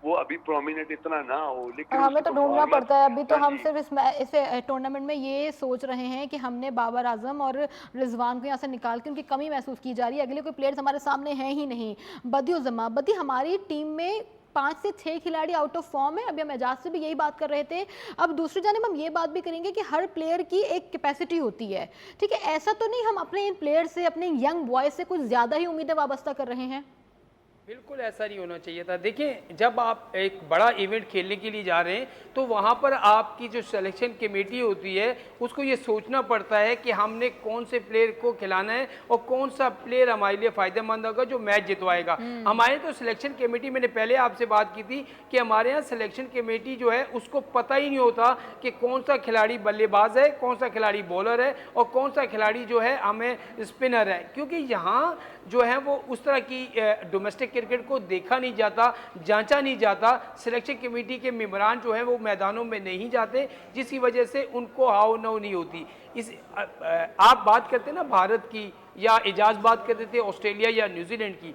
वो अभी प्रोमिनेंट इतना ना हो, लेकिन हमें तो ढूंढना पड़ता है। अभी तो हम सिर्फ इस टूर्नामेंट में ये सोच रहे हैं कि हमने बाबर आजम और रिजवान को यहाँ से निकाल के उनकी कमी महसूस की जा रही है, अगले कोई प्लेयर्स हमारे सामने हैं ही नहीं। बदी हमारी टीम में 5 से 6 खिलाड़ी आउट ऑफ फॉर्म है, अभी हम एजाज से भी यही बात कर रहे थे। अब दूसरी जानिब हम ये बात भी करेंगे कि हर प्लेयर की एक कैपेसिटी होती है, ठीक है, ऐसा तो नहीं हम अपने इन प्लेयर से, अपने यंग बॉयज से कुछ ज़्यादा ही उम्मीदें वाबस्ता कर रहे हैं? बिल्कुल ऐसा नहीं होना चाहिए था। देखिए, जब आप एक बड़ा इवेंट खेलने के लिए जा रहे हैं तो वहाँ पर आपकी जो सिलेक्शन कमेटी होती है उसको ये सोचना पड़ता है कि हमने कौन से प्लेयर को खिलाना है और कौन सा प्लेयर हमारे लिए फ़ायदेमंद होगा जो मैच जितवाएगा। हमारे तो सिलेक्शन कमेटी, मैंने पहले आपसे बात की थी कि हमारे यहाँ सिलेक्शन कमेटी जो है उसको पता ही नहीं होता कि कौन सा खिलाड़ी बल्लेबाज है, कौन सा खिलाड़ी बॉलर है और कौन सा खिलाड़ी जो है हमें स्पिनर है, क्योंकि यहाँ जो है वो उस तरह की डोमेस्टिक क्रिकेट को देखा नहीं जाता, जांचा नहीं जाता। सिलेक्शन कमेटी के मेंबरान जो हैं वो मैदानों में नहीं जाते, जिसकी वजह से उनको हाव नौ नहीं होती। इस आप बात करते ना भारत की, या एजाज बात करते थे ऑस्ट्रेलिया या न्यूजीलैंड की।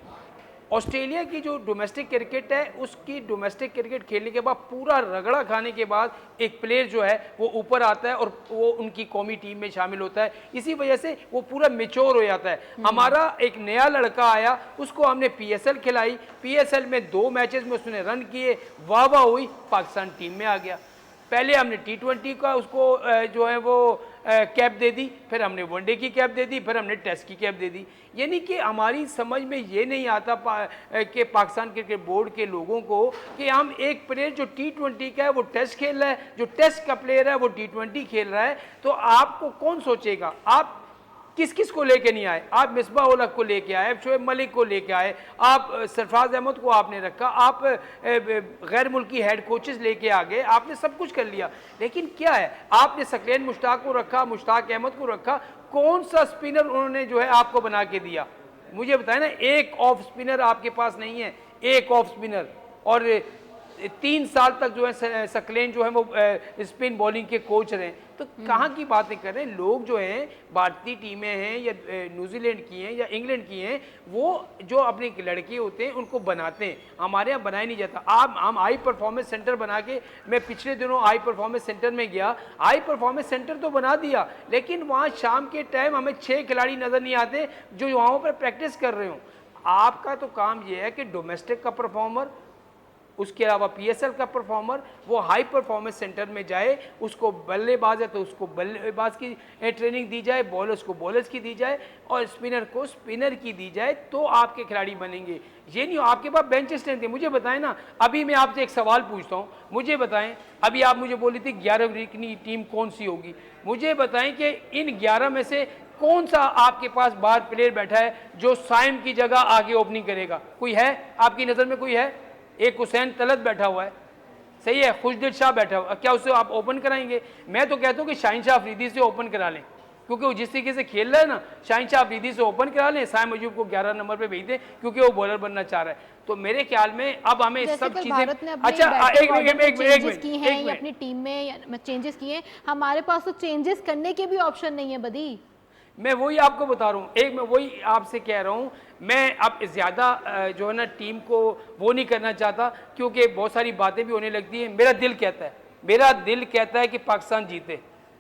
ऑस्ट्रेलिया की जो डोमेस्टिक क्रिकेट है, उसकी डोमेस्टिक क्रिकेट खेलने के बाद पूरा रगड़ा खाने के बाद एक प्लेयर जो है वो ऊपर आता है और वो उनकी कौमी टीम में शामिल होता है, इसी वजह से वो पूरा मैच्योर हो जाता है। हमारा एक नया लड़का आया, उसको हमने पीएसएल खिलाई, पीएसएल में 2 मैचेस में उसने रन किए, वाह वाह हुई, पाकिस्तान टीम में आ गया। पहले हमने T20 का उसको जो है वो कैप दे दी, फिर हमने वनडे की कैप दे दी, फिर हमने टेस्ट की कैप दे दी। यानी कि हमारी समझ में ये नहीं आता कि पाकिस्तान क्रिकेट बोर्ड के लोगों को कि हम एक प्लेयर जो T20 का है वो टेस्ट खेल रहा है, जो टेस्ट का प्लेयर है वो T20 खेल रहा है, तो आपको कौन सोचेगा? आप किस किस को लेके नहीं आए? आप मिसबाह उल हक को लेके आए, शोएब मलिक को लेके आए, आप सरफराज अहमद को आपने रखा, आप गैर मुल्की हेड कोचेस लेके आ गए, आपने सब कुछ कर लिया। लेकिन क्या है, आपने सकलैन मुश्ताक को रखा, मुश्ताक अहमद को रखा, कौन सा स्पिनर उन्होंने जो है आपको बना के दिया? मुझे बताए ना, एक ऑफ स्पिनर आपके पास नहीं है, एक ऑफ स्पिनर। और 3 साल तक जो है सकलेन जो है वो स्पिन बॉलिंग के कोच रहे, तो कहाँ की बातें कर रहे हैं लोग? जो हैं भारतीय टीमें हैं या न्यूजीलैंड की हैं या इंग्लैंड की हैं, वो जो अपने लड़के होते हैं उनको बनाते हैं, हमारे यहाँ बनाया नहीं जाता। आप हम हाई परफॉर्मेंस सेंटर बना के, मैं पिछले दिनों हाई परफॉर्मेंस सेंटर में गया, हाई परफॉर्मेंस सेंटर तो बना दिया, लेकिन वहाँ शाम के टाइम हमें 6 खिलाड़ी नज़र नहीं आते जो वहाँ पर प्रैक्टिस कर रहे हो। आपका तो काम ये है कि डोमेस्टिक का परफॉर्मर, उसके अलावा पीएसएल का परफॉर्मर, वो हाई परफॉर्मेंस सेंटर में जाए, उसको बल्लेबाज है तो उसको बल्लेबाज की ट्रेनिंग दी जाए, बॉलर्स को बॉलर्स की दी जाए और स्पिनर को स्पिनर की दी जाए, तो आपके खिलाड़ी बनेंगे। ये नहीं हो आपके पास बेंच स्ट्रेंथ है। मुझे बताएं ना, अभी मैं आपसे एक सवाल पूछता हूँ, मुझे बताएं, अभी आप मुझे बोली थी 11 की टीम कौन सी होगी, मुझे बताएं कि इन 11 में से कौन सा आपके पास बाहर प्लेयर बैठा है जो साइम की जगह आगे ओपनिंग करेगा? कोई है आपकी नज़र में? कोई है? एक हुसैन तलत बैठा हुआ है, सही है, खुशदिल शाह बैठा हुआ, क्या उससे आप ओपन कराएंगे? मैं तो कहता हूँ कि शाहीन शाह अफरीदी से ओपन करा लें, क्योंकि वो जिस तरीके से खेल रहा है ना, शाहीन शाह अफरीदी से ओपन करा लें, साइम अयूब को 11 नंबर पे भेज दें, क्योंकि वो बॉलर बनना चाह रहा है। तो मेरे ख्याल में अब हमें सब चीजें, अच्छा एक मिनट की हैं या अपनी टीम में चेंजेस किए हैं, हमारे पास तो चेंजेस करने के भी ऑप्शन नहीं है बदी। मैं वही आपको बता रहा हूँ, एक मैं वही आपसे कह रहा हूँ, मैं अब ज़्यादा जो है ना टीम को वो नहीं करना चाहता, क्योंकि बहुत सारी बातें भी होने लगती हैं। मेरा दिल कहता है कि पाकिस्तान जीते,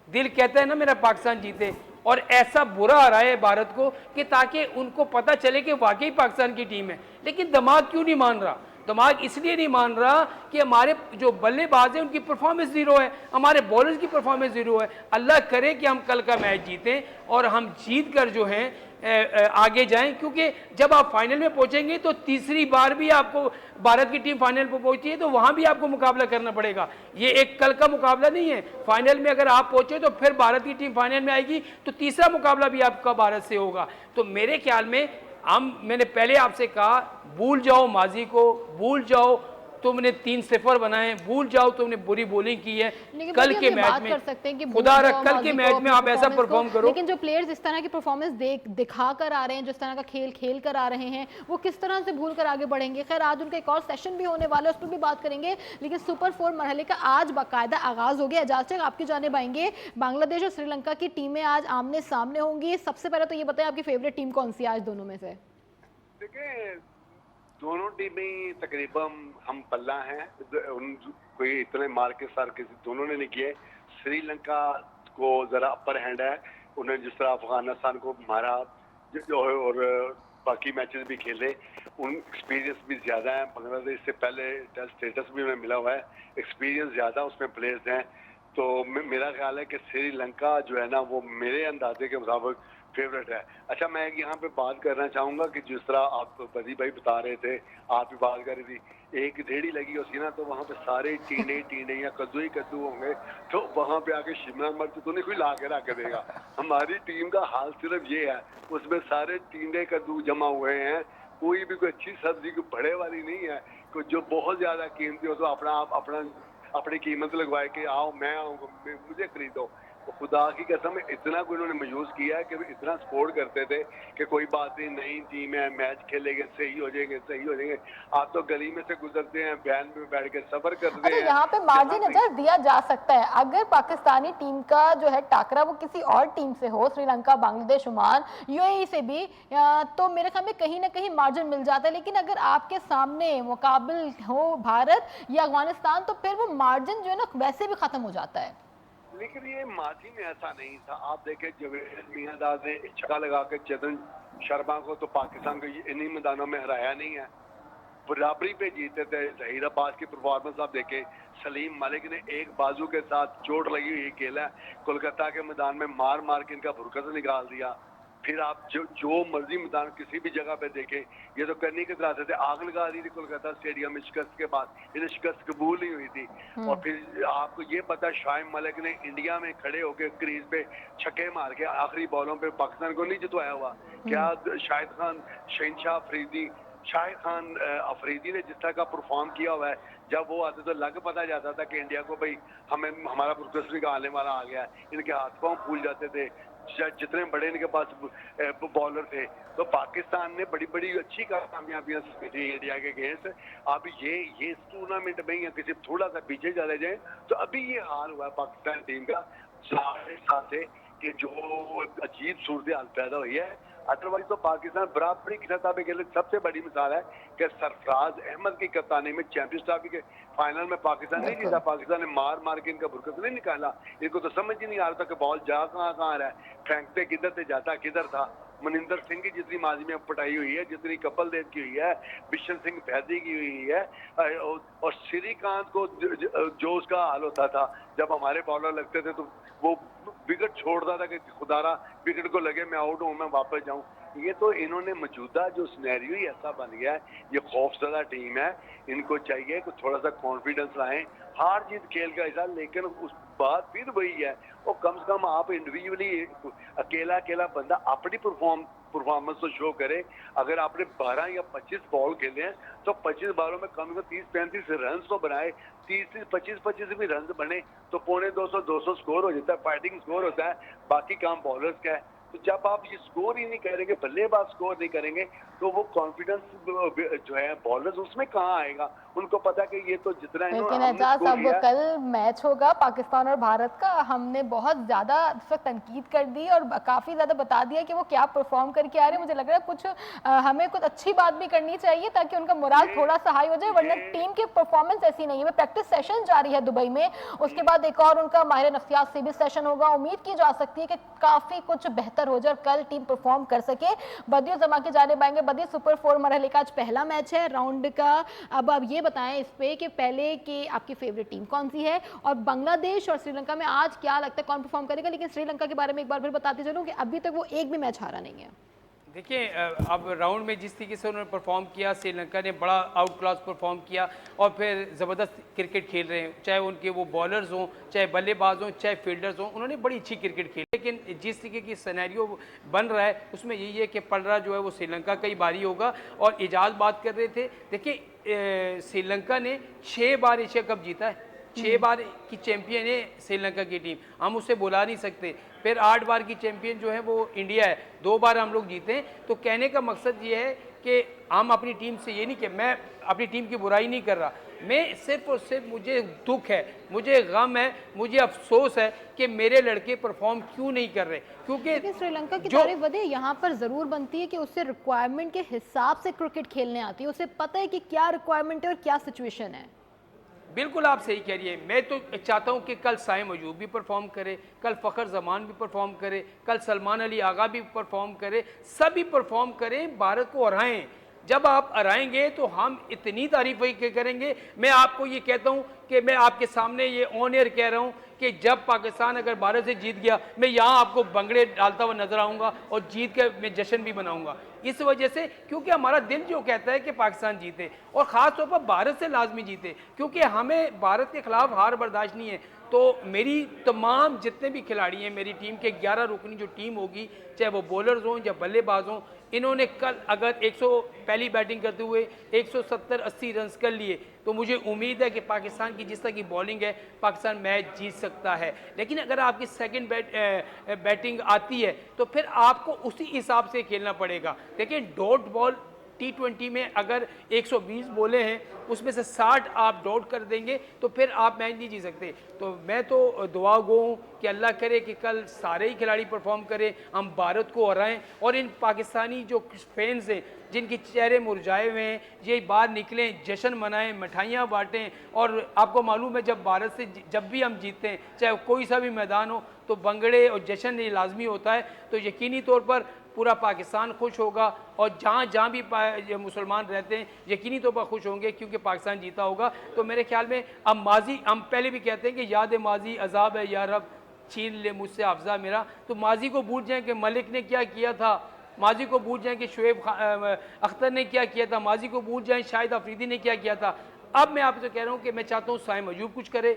दिल कहता है ना मेरा पाकिस्तान जीते, और ऐसा बुरा आ रहा है भारत को कि ताकि उनको पता चले कि वाकई पाकिस्तान की टीम है। लेकिन दिमाग क्यों नहीं मान रहा? दिमाग इसलिए नहीं मान रहा कि हमारे जो बल्लेबाज हैं उनकी परफॉर्मेंस ज़ीरो है, हमारे बॉलर्स की परफॉर्मेंस ज़ीरो है। अल्लाह करे कि हम कल का मैच जीतें और हम जीत कर जो हैं आगे जाएं, क्योंकि जब आप फाइनल में पहुंचेंगे तो तीसरी बार भी आपको भारत की टीम फाइनल पर पहुंची है, तो वहां भी आपको मुकाबला करना पड़ेगा। ये एक कल का मुकाबला नहीं है। फाइनल में अगर आप पहुंचे तो फिर भारत की टीम फाइनल में आएगी, तो तीसरा मुकाबला भी आपका भारत से होगा। तो मेरे ख्याल में मैंने पहले आपसे कहा, भूल जाओ माजी को, भूल जाओ तुमने 3-0 बनाए, भूल जाओ तुमने बुरी बॉलिंग की है। कल के मैच में खुदा रख, कल के मैच में आप ऐसा परफॉर्म करो। लेकिन जो प्लेयर्स इस तरह की परफॉर्मेंस दिखा कर आ रहे हैं, जिस तरह का खेल कर आ रहे हैं, वो किस तरह से भूल कर आगे बढ़ेंगे? खैर, आज उनका एक और सेशन भी होने वाला है, उस पर भी बात करेंगे। लेकिन सुपर 4 मरहले का आज बाकायदा आगाज हो गया। इजाज़त आपकी जानिब आएंगे। बांग्लादेश और श्रीलंका की टीमें आज आमने सामने होंगी। सबसे पहले तो ये बताएं, आपकी फेवरेट टीम कौन सी है आज दोनों में से? देखिए, दोनों टीमें तकरीबन हम पल्ला हैं, कोई इतने मार के सार किसी दोनों ने नहीं किए। श्रीलंका को जरा अपर हैंड है, उन्होंने जिस तरह अफगानिस्तान को मारा जो है और बाकी मैचेस भी खेले, उन एक्सपीरियंस भी ज़्यादा है। बांग्लादेश से पहले टेस्ट स्टेटस भी उन्हें मिला हुआ है, एक्सपीरियंस ज़्यादा उसमें प्लेयर्स हैं। तो मेरा ख्याल है कि श्रीलंका जो है ना, वो मेरे अंदाजे के मुताबिक फेवरेट है। अच्छा, मैं यहाँ पे बात करना चाहूँगा कि जिस तरह आप बदी भाई बता रहे थे, आप भी बात कर रही थी, एक रेहड़ी लगी होती ना, तो वहाँ पे सारे टींडे या कद्दू ही कद्दू होंगे, तो वहाँ पे आके शिमला मिर्च तो नहीं कोई ला के रख देगा। हमारी टीम का हाल सिर्फ ये है, उसमें सारे टींडे कद्दू जमा हुए हैं, कोई भी कोई अच्छी सब्जी की बड़े वाली नहीं है, कोई जो बहुत ज्यादा कीमती हो तो अपनी कीमत लगवाए कि आओ मैं आऊँगा, मुझे खरीदो। तो खुदा की कसम इतना कोई उन्होंने मयूज किया है कि इतना सपोर्ट करते थे कि कोई बात नहीं, नई टीम है, मैच खेलेंगे, सही हो जाएंगे। आप तो गली में से गुजरते हैं, वैन में बैठ के सफर करते हैं। यहाँ पे मार्जिन अजर दिया जा सकता है। अगर पाकिस्तानी टीम का जो है टाकरा वो किसी और टीम से हो, श्रीलंका, बांग्लादेश, ओमान, यूएई से भी, तो मेरे ख्याल में कहीं ना कहीं मार्जिन मिल जाता है। लेकिन अगर आपके सामने मुकाबिल हो भारत या अफगानिस्तान, तो फिर वो मार्जिन जो है ना वैसे भी खत्म हो जाता है। लेकिन ये माजी में ऐसा नहीं था। आप देखें, जवेद मियांदाद ने छक्का लगा के चेतन शर्मा को तो पाकिस्तान को इन्हीं मैदानों में हराया नहीं है, बराबरी पे जीते थे। जहीर अब्बास की परफॉर्मेंस आप देखें, सलीम मलिक ने एक बाजू के साथ चोट लगी हुई खेला, कोलकाता के मैदान में मार के इनका भुरकस निकाल दिया। फिर आप जो मर्जी मैदान किसी भी जगह पे देखें, ये तो करने के कराते थे, आग लगा दी थी कोलकाता स्टेडियम में शिकस्त के बाद, इन्हें शिकस्त कबूल नहीं हुई थी। और फिर आपको ये पता, शाहिद मलिक ने इंडिया में खड़े होकर क्रीज पे छक्के मार के आखिरी बॉलों पे पाकिस्तान को नहीं जितवाया हुआ। क्या शाहिद खान, शहनशाह अफरीदी, शाहिद खान अफरीदी ने जिस तरह का परफॉर्म किया हुआ है, जब वो आते तो लग पता जाता था कि इंडिया को भाई हमें हमारा पुरस्कार का आने वाला आ गया है। इनके हाथ पांव फूल जाते थे जितने बड़े इनके पास बॉलर थे। तो पाकिस्तान ने बड़ी बड़ी अच्छी कामयाबियां थी इंडिया के अगेंस्ट। अब ये इस टूर्नामेंट में या किसी थोड़ा सा पीछे चले जाए तो अभी ये हाल हुआ है पाकिस्तान टीम का साढ़े सात से, कि जो अजीब सूरत हाल पैदा हुई है। अदरवाइज तो पाकिस्तान बराबरी की सतह पे खेले। सबसे बड़ी मिसाल है कि सरफराज अहमद की कप्तानी में चैंपियंस ट्रॉफी के फाइनल में पाकिस्तान नहीं जीता। पाकिस्तान ने मार मार के इनका बुरकत नहीं निकाला। इनको तो समझ ही नहीं आ रहा था कि बॉल जा कहाँ रहा है, फेंकते किधर से, जाता किधर था। मनिंदर सिंह की जितनी माजी में पटाई हुई है, जितनी कपिल देव की हुई है, बिशन सिंह फैदी की हुई है, और श्रीकांत को जो उसका हाल होता था जब हमारे बॉलर लगते थे तो वो विकेट छोड़ता था कि खुदारा विकेट को लगे मैं आउट हूं, मैं वापस जाऊं। ये तो इन्होंने मौजूदा जो सिनेरियो ही ऐसा बन गया है। ये खौफजदा टीम है, इनको चाहिए कि थोड़ा सा कॉन्फिडेंस लाएं। हार जीत खेल का हिस्सा, लेकिन उस बात फिर वही है, वो कम से कम आप इंडिविजुअली अकेला बंदा अपनी परफॉर्मेंस तो शो करे। अगर आपने 12 या 25 बॉल खेले हैं तो 25 बॉलों में कम से कम 30-35 रन तो बनाए। 30-25 भी रन बने तो 250 स्कोर हो जाता है, फाइटिंग स्कोर होता है। बाकी काम बॉलर्स का है। तो जब आप ये स्कोर ही नहीं करेंगे, बल्लेबाज स्कोर नहीं करेंगे, तो वो कॉन्फिडेंस जो है बॉलर्स उसमें कहाँ आएगा। उनको पता कि ये तो जितना लेकिन एजाज, अब कल मैच होगा पाकिस्तान और भारत का, हमने बहुत ज्यादा इस वक्त तनकीद कर दी और काफी ज्यादा बता दिया कि वो क्या परफॉर्म करके आ रहे हैं। मुझे लग रहा है कुछ हमें कुछ अच्छी बात भी करनी चाहिए ताकि उनका मोराल थोड़ा सा हाई हो जाए, वरना टीम की परफॉर्मेंस ऐसी नहीं है। प्रैक्टिस सेशन जारी है दुबई में, उसके बाद एक और उनका माहिर नफ्सियात से भी सेशन होगा। उम्मीद की जा सकती है कि काफी कुछ बेहतर हो जाए और कल टीम परफॉर्म कर सके। बदियो जमा के जाने पाएंगे। बदियो, सुपर 4 मरहले का आज पहला मैच है राउंड का। अब आप ये बताएं इस पे कि पहले की आपकी फेवरेट टीम कौन सी है, और बांग्लादेश और श्रीलंका में आज क्या लगता है कौन परफॉर्म करेगा। लेकिन श्रीलंका के बारे में एक बार फिर बताते चलूं कि अभी तक वो एक भी मैच हारा नहीं है। देखिए, अब राउंड में जिस तरीके से उन्होंने परफॉर्म किया, श्रीलंका ने बड़ा आउट क्लास परफॉर्म किया और फिर ज़बरदस्त क्रिकेट खेल रहे हैं, चाहे उनके वो बॉलर्स हों, चाहे बल्लेबाज हों, चाहे फील्डर्स हों, उन्होंने बड़ी अच्छी क्रिकेट खेली। लेकिन जिस तरीके की सिनेरियो बन रहा है उसमें यही है कि पलड़ा जो है वो श्रीलंका का ही बारी होगा। और इजाज़ बात कर रहे थे, देखिए श्रीलंका ने 6 बार एशिया कप जीता है, 6 बार की चैंपियन है श्रीलंका की टीम, हम उसे बुला नहीं सकते। फिर 8 बार की चैंपियन जो है वो इंडिया है, 2 बार हम लोग जीते हैं। तो कहने का मकसद ये है कि हम अपनी टीम से, ये नहीं कि मैं अपनी टीम की बुराई नहीं कर रहा, मैं सिर्फ और सिर्फ मुझे दुख है, मुझे गम है, मुझे अफसोस है कि मेरे लड़के परफॉर्म क्यों नहीं कर रहे। क्योंकि श्रीलंका की तारीफ वजह यहाँ पर जरूर बनती है कि उससे रिक्वायरमेंट के हिसाब से क्रिकेट खेलने आती है, उसे पता है कि क्या रिक्वायरमेंट है और क्या सिचुएशन है। बिल्कुल आप सही कह रही है। मैं तो चाहता हूं कि कल साइम अयूब भी परफॉर्म करे, कल फ़खर जमान भी परफॉर्म करे, कल सलमान अली आगा भी परफॉर्म करे, सभी परफॉर्म करें, भारत को हराएं। जब आप हराएंगे तो हम इतनी तारीफ करेंगे। मैं आपको ये कहता हूं कि मैं आपके सामने ये ऑन एयर कह रहा हूं कि जब पाकिस्तान अगर भारत से जीत गया, मैं यहाँ आपको भंगड़े डालता हुआ नजर आऊँगा और जीत के मैं जश्न भी मनाऊँगा। इस वजह से, क्योंकि हमारा दिल जो कहता है कि पाकिस्तान जीते और ख़ास तौर पर भारत से लाजमी जीते, क्योंकि हमें भारत के खिलाफ हार बर्दाश्त नहीं है। तो मेरी तमाम जितने भी खिलाड़ी हैं, मेरी टीम के 11 रुकनी जो टीम होगी, चाहे वो बॉलर्स हों या बल्लेबाज हों, इन्होंने कल अगर 100 पहली बैटिंग करते हुए 170-80 रन कर लिए तो मुझे उम्मीद है कि पाकिस्तान की जिस तरह की बॉलिंग है, पाकिस्तान मैच जीत सकता है। लेकिन अगर आपकी सेकंड बैटिंग आती है तो फिर आपको उसी हिसाब से खेलना पड़ेगा। देखिए, डॉट बॉल T20 में अगर 120 बोले हैं उसमें से 60 आप डॉट कर देंगे तो फिर आप मैच नहीं जीत सकते। तो मैं तो दुआ गो हूँ कि अल्लाह करे कि कल सारे ही खिलाड़ी परफॉर्म करें, हम भारत को हराएं और इन पाकिस्तानी जो फैंस हैं जिनके चेहरे मुरझाए हुए हैं, ये बाहर निकलें, जश्न मनाएं, मिठाइयाँ बांटें। और आपको मालूम है जब भारत से जब भी हम जीतते हैं, चाहे कोई सा भी मैदान हो, तो भंगड़े और जश्न ये लाजमी होता है। तो यकीनी तौर पर पूरा पाकिस्तान खुश होगा और जहाँ भी मुसलमान रहते हैं यकीनी तौर पर खुश होंगे क्योंकि पाकिस्तान जीता होगा। तो मेरे ख्याल में अब माजी, हम पहले भी कहते हैं कि याद माजी अजाब है या रब, छीन ले मुझसे अफजा मेरा, तो माजी को भूल जाएं कि मलिक ने क्या किया था, माजी को भूल जाएं कि शुएब अख्तर ने क्या किया था, माजी को भूल जाएं शाहिद अफरीदी ने क्या किया था। अब मैं आपसे कह रहा हूँ कि मैं चाहता हूँ साइम अयूब कुछ करे,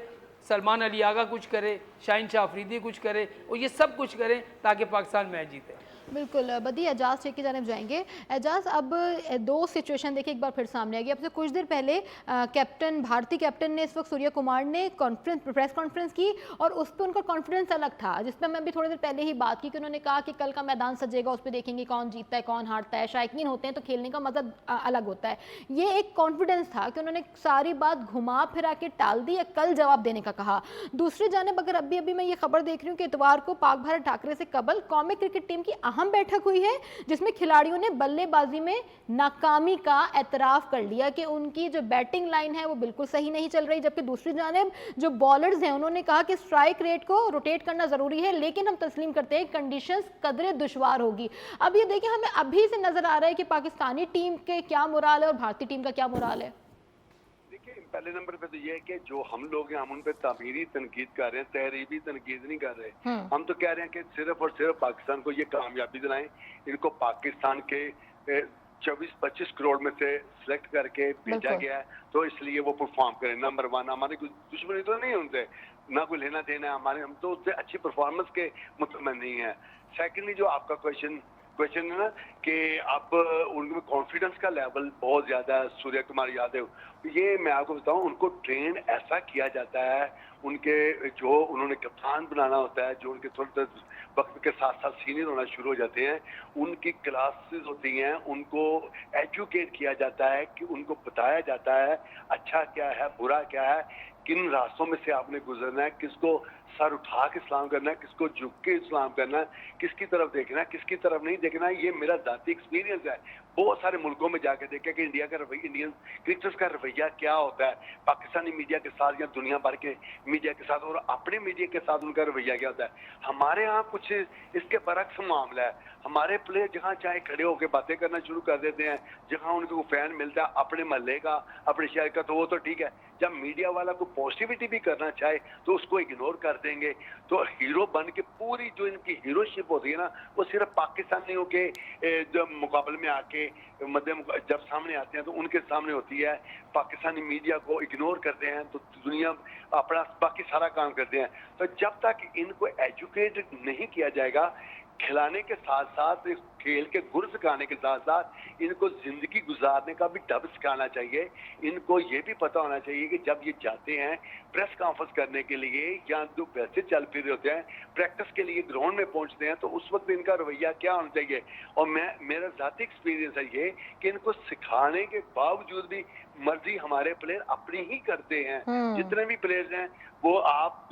सलमान अली आगा कुछ करे, शाहीन शाह अफरीदी कुछ करे, और ये सब कुछ करें ताकि पाकिस्तान मैच जीते। बिल्कुल बदी, एजाज शेख की जानिब जाएंगे। एजाज, अब दो सिचुएशन देखिए एक बार फिर सामने आ गई। अब से कुछ देर पहले कैप्टन, भारतीय कैप्टन ने इस वक्त सूर्य कुमार ने प्रेस कॉन्फ्रेंस की और उस पर उनका कॉन्फिडेंस अलग था, जिस पर मैं भी थोड़ी देर पहले ही बात की कि उन्होंने कहा कि कल का मैदान सजेगा, उस पर देखेंगे कौन जीतता है कौन हारता है, शायकीन होते हैं तो खेलने का मजा अलग होता है। ये एक कॉन्फिडेंस था कि उन्होंने सारी बात घुमा फिरा के टाल दी या कल जवाब देने का कहा। दूसरी जानिब अगर अभी अभी मैं ये खबर देख रही हूँ कि इतवार को पाक भारत ठाकरे से कबल कौमी क्रिकेट टीम की अहम बैठक हुई है, जिसमें खिलाड़ियों ने बल्लेबाजी में नाकामी का एतराफ कर लिया कि उनकी जो बैटिंग लाइन है वो बिल्कुल सही नहीं चल रही, जबकि दूसरी जानिब जो बॉलर्स हैं उन्होंने कहा कि स्ट्राइक रेट को रोटेट करना जरूरी है, लेकिन हम तस्लीम करते हैं कंडीशंस कदरे दुश्वार होगी। अब ये देखिए, हमें अभी से नजर आ रहा है कि पाकिस्तानी टीम के क्या मोराल है और भारतीय टीम का क्या मोराल है। पहले नंबर पे तो ये है कि जो हम लोग हैं हम उन पे तामीरी तनकीद कर रहे हैं, तहरीबी तनकीद नहीं कर रहे। हम तो कह रहे हैं कि सिर्फ और सिर्फ पाकिस्तान को ये कामयाबी दिलाएं, इनको पाकिस्तान के 24-25 करोड़ में से सिलेक्ट करके भेजा गया है, तो इसलिए वो परफॉर्म करें। नंबर वन, हमारी कोई दुश्मनी तो नहीं है उनसे, ना कोई लेना देना है हमारे, हम तो उससे अच्छी परफॉर्मेंस के मुतमन नहीं है। सेकेंडली जो आपका क्वेश्चन है ना कि अब उनमें कॉन्फिडेंस का लेवल बहुत ज्यादा है। सूर्य कुमार यादव, ये मैं आपको बताऊं, उनको ट्रेन ऐसा किया जाता है, उनके जो उन्होंने कप्तान बनाना होता है, जो उनके थोड़े वक्त के साथ साथ सीनियर होना शुरू हो जाते हैं, उनकी क्लासेस होती हैं, उनको एजुकेट किया जाता है कि उनको बताया जाता है अच्छा क्या है बुरा क्या है, किन रास्तों में से आपने गुजरना है, किसको सर उठा के इस्लाम करना है, किसको झुक के इस्लाम करना है, किसकी तरफ देखना है किसकी तरफ नहीं देखना है। ये मेरा जाती एक्सपीरियंस है, बहुत सारे मुल्कों में जाके देखा कि इंडिया का रवैया, इंडियन क्रिकेटर्स का रवैया क्या होता है पाकिस्तानी मीडिया के साथ या दुनिया भर के मीडिया के साथ, और अपने मीडिया के साथ उनका रवैया क्या होता है। हमारे यहाँ कुछ इसके बरक्स मामला है। हमारे प्लेयर जहाँ चाहे खड़े होकर बातें करना शुरू कर देते हैं, जहाँ उनको फैन मिलता है अपने महल्ले का अपने शहर का, तो वो तो ठीक है। जब मीडिया वाला को पॉजिटिविटी भी करना चाहे तो उसको इग्नोर कर देंगे। तो हीरो बन के पूरी जो इनकी हीरोशिप होती है ना, वो सिर्फ पाकिस्तानियों के जब मुकाबले में आके जब सामने आते हैं तो उनके सामने होती है। पाकिस्तानी मीडिया को इग्नोर करते हैं तो दुनिया अपना बाकी सारा काम करते हैं। तो जब तक इनको एजुकेट नहीं किया जाएगा, खिलाने के साथ साथ खेल के गुर सिखाने के साथ साथ इनको जिंदगी गुजारने का भी ढब सिखाना चाहिए। इनको ये भी पता होना चाहिए कि जब ये जाते हैं प्रेस कॉन्फ्रेंस करने के लिए या जो वैसे चल फिर होते हैं प्रैक्टिस के लिए ग्राउंड में पहुंचते हैं, तो उस वक्त इनका रवैया क्या होना चाहिए। और मेरा जाती एक्सपीरियंस है ये कि इनको सिखाने के बावजूद भी मर्जी हमारे प्लेयर अपनी ही करते हैं। जितने भी प्लेयर्स हैं वो आप,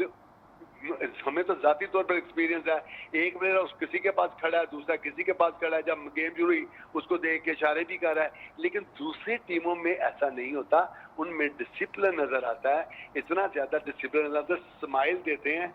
हमें तो जाती तौर पर एक्सपीरियंस है, एक प्लेयर किसी के पास खड़ा है, दूसरा किसी के पास खड़ा है, जब गेम शुरू हुई उसको देख के इशारे भी कर रहा है। लेकिन दूसरी टीमों में ऐसा नहीं होता, उनमें डिसिप्लिन नजर आता है, इतना ज्यादा डिसिप्लिन नजर आता है, स्माइल देते हैं,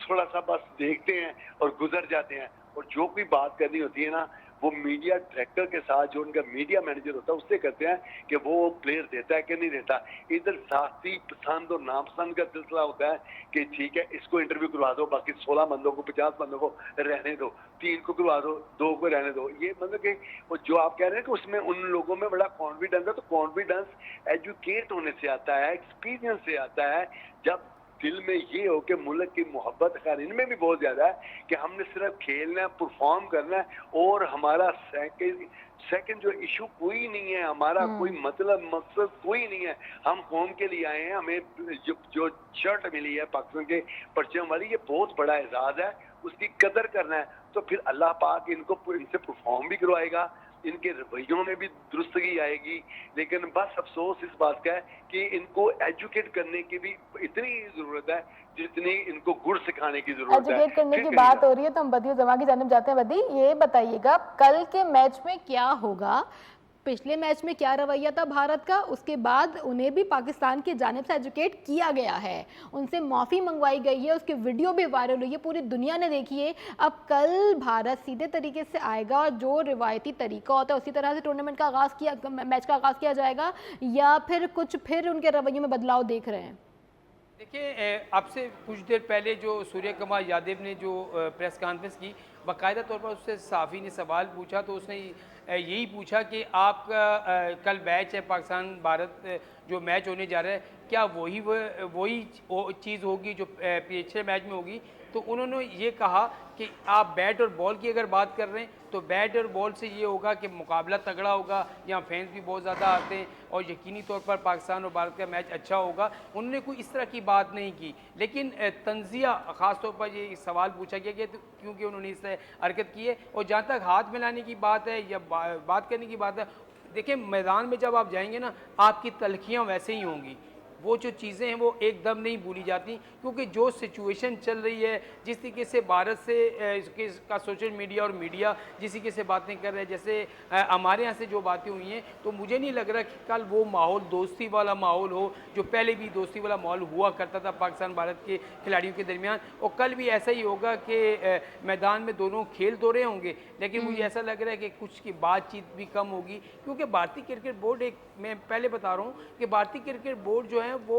थोड़ा सा बस देखते हैं और गुजर जाते हैं। और जो कोई बात करनी होती है ना, वो मीडिया डायरेक्टर के साथ जो उनका मीडिया मैनेजर होता है उससे करते हैं कि वो प्लेयर देता है कि नहीं देता। इधर जाती पसंद और नापसंद का सिलसिला होता है कि ठीक है इसको इंटरव्यू करवा दो, बाकी 16 बंदों को 50 बंदों को रहने दो, 3 को करवा दो, 2 को रहने दो। ये मतलब कि वो जो आप कह रहे हैं कि उसमें उन लोगों में बड़ा कॉन्फिडेंस है, तो कॉन्फिडेंस एजुकेट होने से आता है, एक्सपीरियंस से आता है। जब दिल में ये हो कि मुल्क की मोहब्बत, खैर इनमें भी बहुत ज्यादा है कि हमने सिर्फ खेलना है, परफॉर्म करना है, और हमारा सेकंड जो इशू कोई नहीं है, हमारा कोई मतलब मकसद कोई नहीं है। हम कौम के लिए आए हैं, हमें जो शर्ट मिली है पाकिस्तान के परचम वाली, ये बहुत बड़ा एजाज है, उसकी कदर करना है। तो फिर अल्लाह पाक इनसे परफॉर्म भी करवाएगा, इनके रवैयों में भी दुरुस्तगी आएगी। लेकिन बस अफसोस इस बात का है कि इनको एजुकेट करने की भी इतनी जरूरत है जितनी इनको गुड़ सिखाने की जरूरत है। एजुकेट करने की बात हो रही है तो हम बदी जमा की जानिब जाते हैं। बदी, ये बताइएगा कल के मैच में क्या होगा? पिछले मैच में क्या रवैया था भारत का, उसके बाद उन्हें भी पाकिस्तान की जानिब से एजुकेट किया गया है, उनसे माफ़ी मंगवाई गई है, उसकी वीडियो भी वायरल हुई है, पूरी दुनिया ने देखी है। अब कल भारत सीधे तरीके से आएगा और जो रिवायती तरीका होता है उसी तरह से टूर्नामेंट का आगाज़ मैच का आगाज़ किया जाएगा, या फिर कुछ उनके रवैये में बदलाव देख रहे हैं? देखिए आपसे कुछ देर पहले जो सूर्य कुमार यादव ने जो प्रेस कॉन्फ्रेंस की, बाकायदा तौर पर उससे साफ़ी ने सवाल पूछा, तो उसने यही पूछा कि आपका कल मैच है पाकिस्तान भारत जो मैच होने जा रहा है, क्या वही चीज़ होगी जो पिछले मैच में होगी? तो उन्होंने ये कहा कि आप बैट और बॉल की अगर बात कर रहे हैं, तो बैट और बॉल से ये होगा कि मुकाबला तगड़ा होगा, यहाँ फैंस भी बहुत ज़्यादा आते हैं और यकीनी तौर पर पाकिस्तान और भारत का मैच अच्छा होगा। उन्होंने कोई इस तरह की बात नहीं की, लेकिन तंज़िया ख़ास तौर पर ये सवाल पूछा गया कि क्योंकि उन्होंने इस हरकत की है। और जहाँ तक हाथ मिलाने की बात है या बात करने की बात है, देखिए मैदान में जब आप जाएंगे ना, आपकी तलखियाँ वैसे ही होंगी, वो जो चीज़ें हैं वो एकदम नहीं भूली जाती, क्योंकि जो सिचुएशन चल रही है, जिस तरीके से भारत से इसके का सोशल मीडिया और मीडिया जिस तरीके से बातें कर रहे हैं, जैसे हमारे यहाँ से जो बातें हुई हैं, तो मुझे नहीं लग रहा कि कल वो माहौल दोस्ती वाला माहौल हो जो पहले भी दोस्ती वाला माहौल हुआ करता था पाकिस्तान भारत के खिलाड़ियों के दरमियान। और कल भी ऐसा ही होगा कि मैदान में दोनों खेल तो रहे होंगे, लेकिन मुझे ऐसा लग रहा है कि कुछ की बातचीत भी कम होगी, क्योंकि भारतीय क्रिकेट बोर्ड मैं पहले बता रहा हूँ कि भारतीय क्रिकेट बोर्ड जो है वो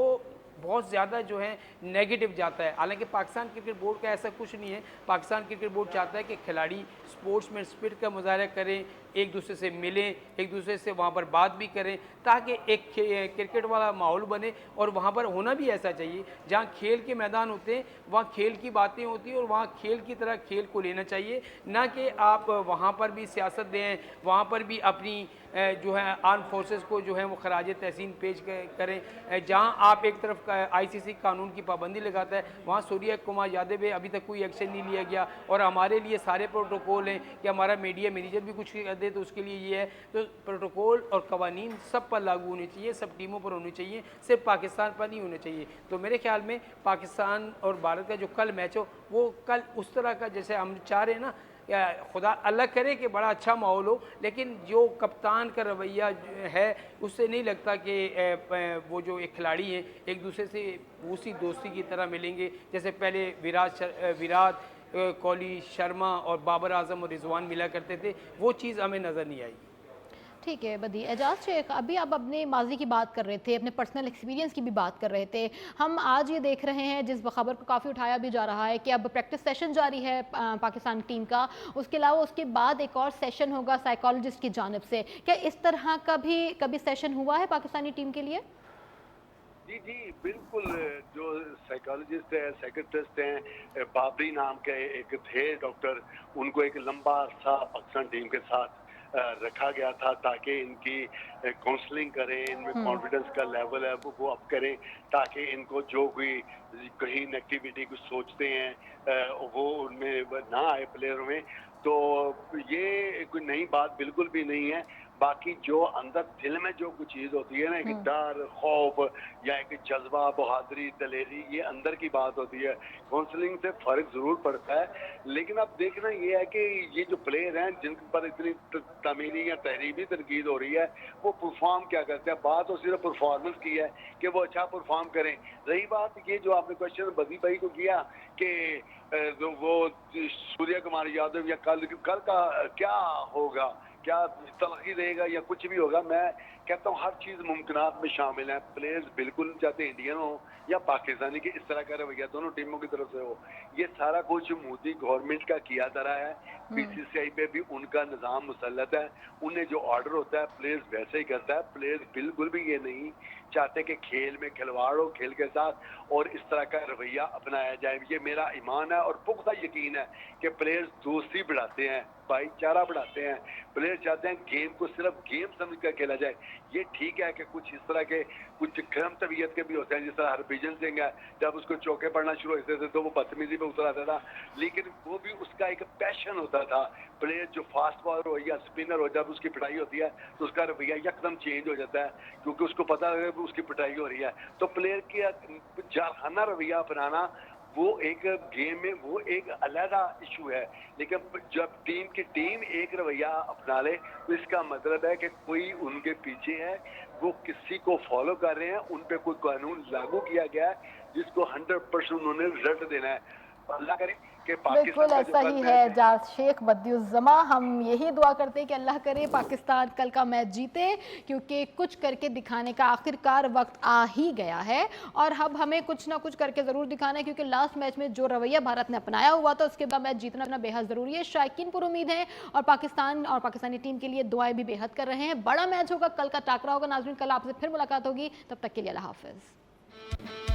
बहुत ज़्यादा जो है नेगेटिव जाता है। हालांकि पाकिस्तान क्रिकेट बोर्ड का ऐसा कुछ नहीं है। पाकिस्तान क्रिकेट बोर्ड चाहता है कि खिलाड़ी स्पोर्ट्समैन स्पिरिट का मुजाहरा करें, एक दूसरे से मिलें, एक दूसरे से वहाँ पर बात भी करें, ताकि एक क्रिकेट वाला माहौल बने। और वहाँ पर होना भी ऐसा चाहिए, जहाँ खेल के मैदान होते हैं वहाँ खेल की बातें होती हैं और वहाँ खेल की तरह खेल को लेना चाहिए, ना कि आप वहाँ पर भी सियासत दें, वहाँ पर भी अपनी जो है आर्म फोर्सेस को जो है वो खराज तहसीन पेश करें। जहाँ आप एक तरफ आईसीसी कानून की पाबंदी लगाता है, वहाँ सूर्य कुमार यादव है, अभी तक कोई एक्शन नहीं लिया गया। और हमारे लिए सारे प्रोटोकॉल हैं कि हमारा मीडिया मैनेजर भी कुछ कर दे तो उसके लिए ये है, तो प्रोटोकॉल और कवानीन सब पर लागू होने चाहिए, सब टीमों पर होने चाहिए, सिर्फ पाकिस्तान पर नहीं होने चाहिए। तो मेरे ख्याल में पाकिस्तान और भारत का जो कल मैच हो, वो कल उस तरह का जैसे हम चाह रहे हैं ना, या खुदा अल्लाह करे कि बड़ा अच्छा माहौल हो, लेकिन जो कप्तान का रवैया है उससे नहीं लगता कि वो जो एक खिलाड़ी हैं एक दूसरे से उसी दोस्ती की तरह मिलेंगे जैसे पहले विराट कोहली, शर्मा और बाबर आजम और रिजवान मिला करते थे। वो चीज़ हमें नज़र नहीं आई। ठीक है बदी। एजाज शेख, अभी आप अपने माजी की बात कर रहे थे, अपने पर्सनल एक्सपीरियंस की भी बात कर रहे थे। हम आज ये देख रहे हैं, जिस खबर को काफ़ी उठाया भी जा रहा है, कि अब प्रैक्टिस सेशन जारी है पाकिस्तान टीम का, उसके अलावा उसके बाद एक और सेशन होगा साइकोलॉजिस्ट की जानिब से। क्या इस तरह का भी कभी सेशन हुआ है पाकिस्तानी टीम के लिए? जी जी बिल्कुल। जो साइकोलॉजिस्ट है, साइकेट्रिस्ट हैं, बाबरी नाम के एक थे डॉक्टर, उनको एक लंबा अरसा पाकिस्तान टीम के साथ रखा गया था ताकि इनकी काउंसलिंग करें, इनमें कॉन्फिडेंस का लेवल है वो अप करें, ताकि इनको जो कोई कहीं नेगेटिविटी कुछ सोचते हैं वो उनमें ना आए प्लेयरों में। तो ये कोई नई बात बिल्कुल भी नहीं है। बाकी जो अंदर दिल में जो कुछ चीज़ होती है ना, एक डर, खौफ या एक जज्बा, बहादुरी, दलेरी, ये अंदर की बात होती है। काउंसलिंग से फर्क जरूर पड़ता है, लेकिन अब देखना ये है कि ये जो प्लेयर हैं जिन पर इतनी तमीनी या तहरीबी तनकीद हो रही है, वो परफॉर्म क्या करते हैं। बात तो सिर्फ परफॉर्मेंस की है कि वो अच्छा परफॉर्म करें। रही बात ये जो आपने क्वेश्चन बदी भाई को किया कि वो सूर्य कुमार यादव या कल का क्या होगा, क्या तलखी देगा या कुछ भी होगा, मैं कहता हूँ हर चीज़ मुमकिनात में शामिल है। प्लेयर्स बिल्कुल चाहते इंडियन हो या पाकिस्तानी के इस तरह का रवैया दोनों टीमों की तरफ से हो। ये सारा कुछ मोदी गवर्नमेंट का किया जा रहा है, बीसीसीआई पे भी उनका निज़ाम मुसल्लत है, उन्हें जो ऑर्डर होता है प्लेयर्स वैसे ही करता है। प्लेयर्स बिल्कुल भी ये नहीं चाहते कि खेल में खिलवाड़ हो, खेल के साथ और इस तरह का रवैया अपनाया जाए। ये मेरा ईमान है और पुख्ता यकीन है कि प्लेयर्स दोस्ती बढ़ाते हैं, भाईचारा बढ़ाते हैं। प्लेयर चाहते हैं गेम को सिर्फ गेम समझ कर खेला जाए। ये ठीक है कि कुछ इस तरह के कुछ गर्म तबीयत के भी होते हैं, जिस तरह हरभजन सिंह है, जब उसको चौके पड़ना शुरू होते थे तो वो बदतमीजी पे उतर आता था, लेकिन वो भी उसका एक पैशन होता था। प्लेयर जो फास्ट बॉलर हो या स्पिनर हो, जब उसकी पिटाई होती है तो उसका रवैया एकदम चेंज हो जाता है, क्योंकि उसको पता है कि उसकी पिटाई हो रही है। तो प्लेयर की जारहाना रवैया अपनाना वो एक गेम में वो एक अलग इशू है, लेकिन जब टीम एक रवैया अपना ले तो इसका मतलब है कि कोई उनके पीछे है, वो किसी को फॉलो कर रहे हैं, उन पे कोई कानून लागू किया गया है जिसको 100% उन्होंने रिजल्ट देना है। अल्लाह करे कि बिल्कुल पाकिस्तान का जो ऐसा कल ही मैच है जा शेख बद्युज़्ज़मा। हम यही दुआ करते हैं कि अल्लाह करे पाकिस्तान कल का मैच जीते, क्योंकि कुछ करके दिखाने का आखिरकार वक्त आ ही गया है और अब हमें कुछ ना कुछ करके ज़रूर दिखाना है, क्योंकि लास्ट मैच में जो रवैया भारत ने अपनाया हुआ था उसके बाद मैच जीतना बेहद ज़रूरी है। शायकीन पर उम्मीद है और पाकिस्तान और पाकिस्तानी टीम के लिए दुआएं भी बेहद कर रहे हैं। बड़ा मैच होगा, कल का टाकरा होगा। नाज़रीन, कल आपसे फिर मुलाकात होगी, तब तक के लिए अल्लाह हाफ़िज़।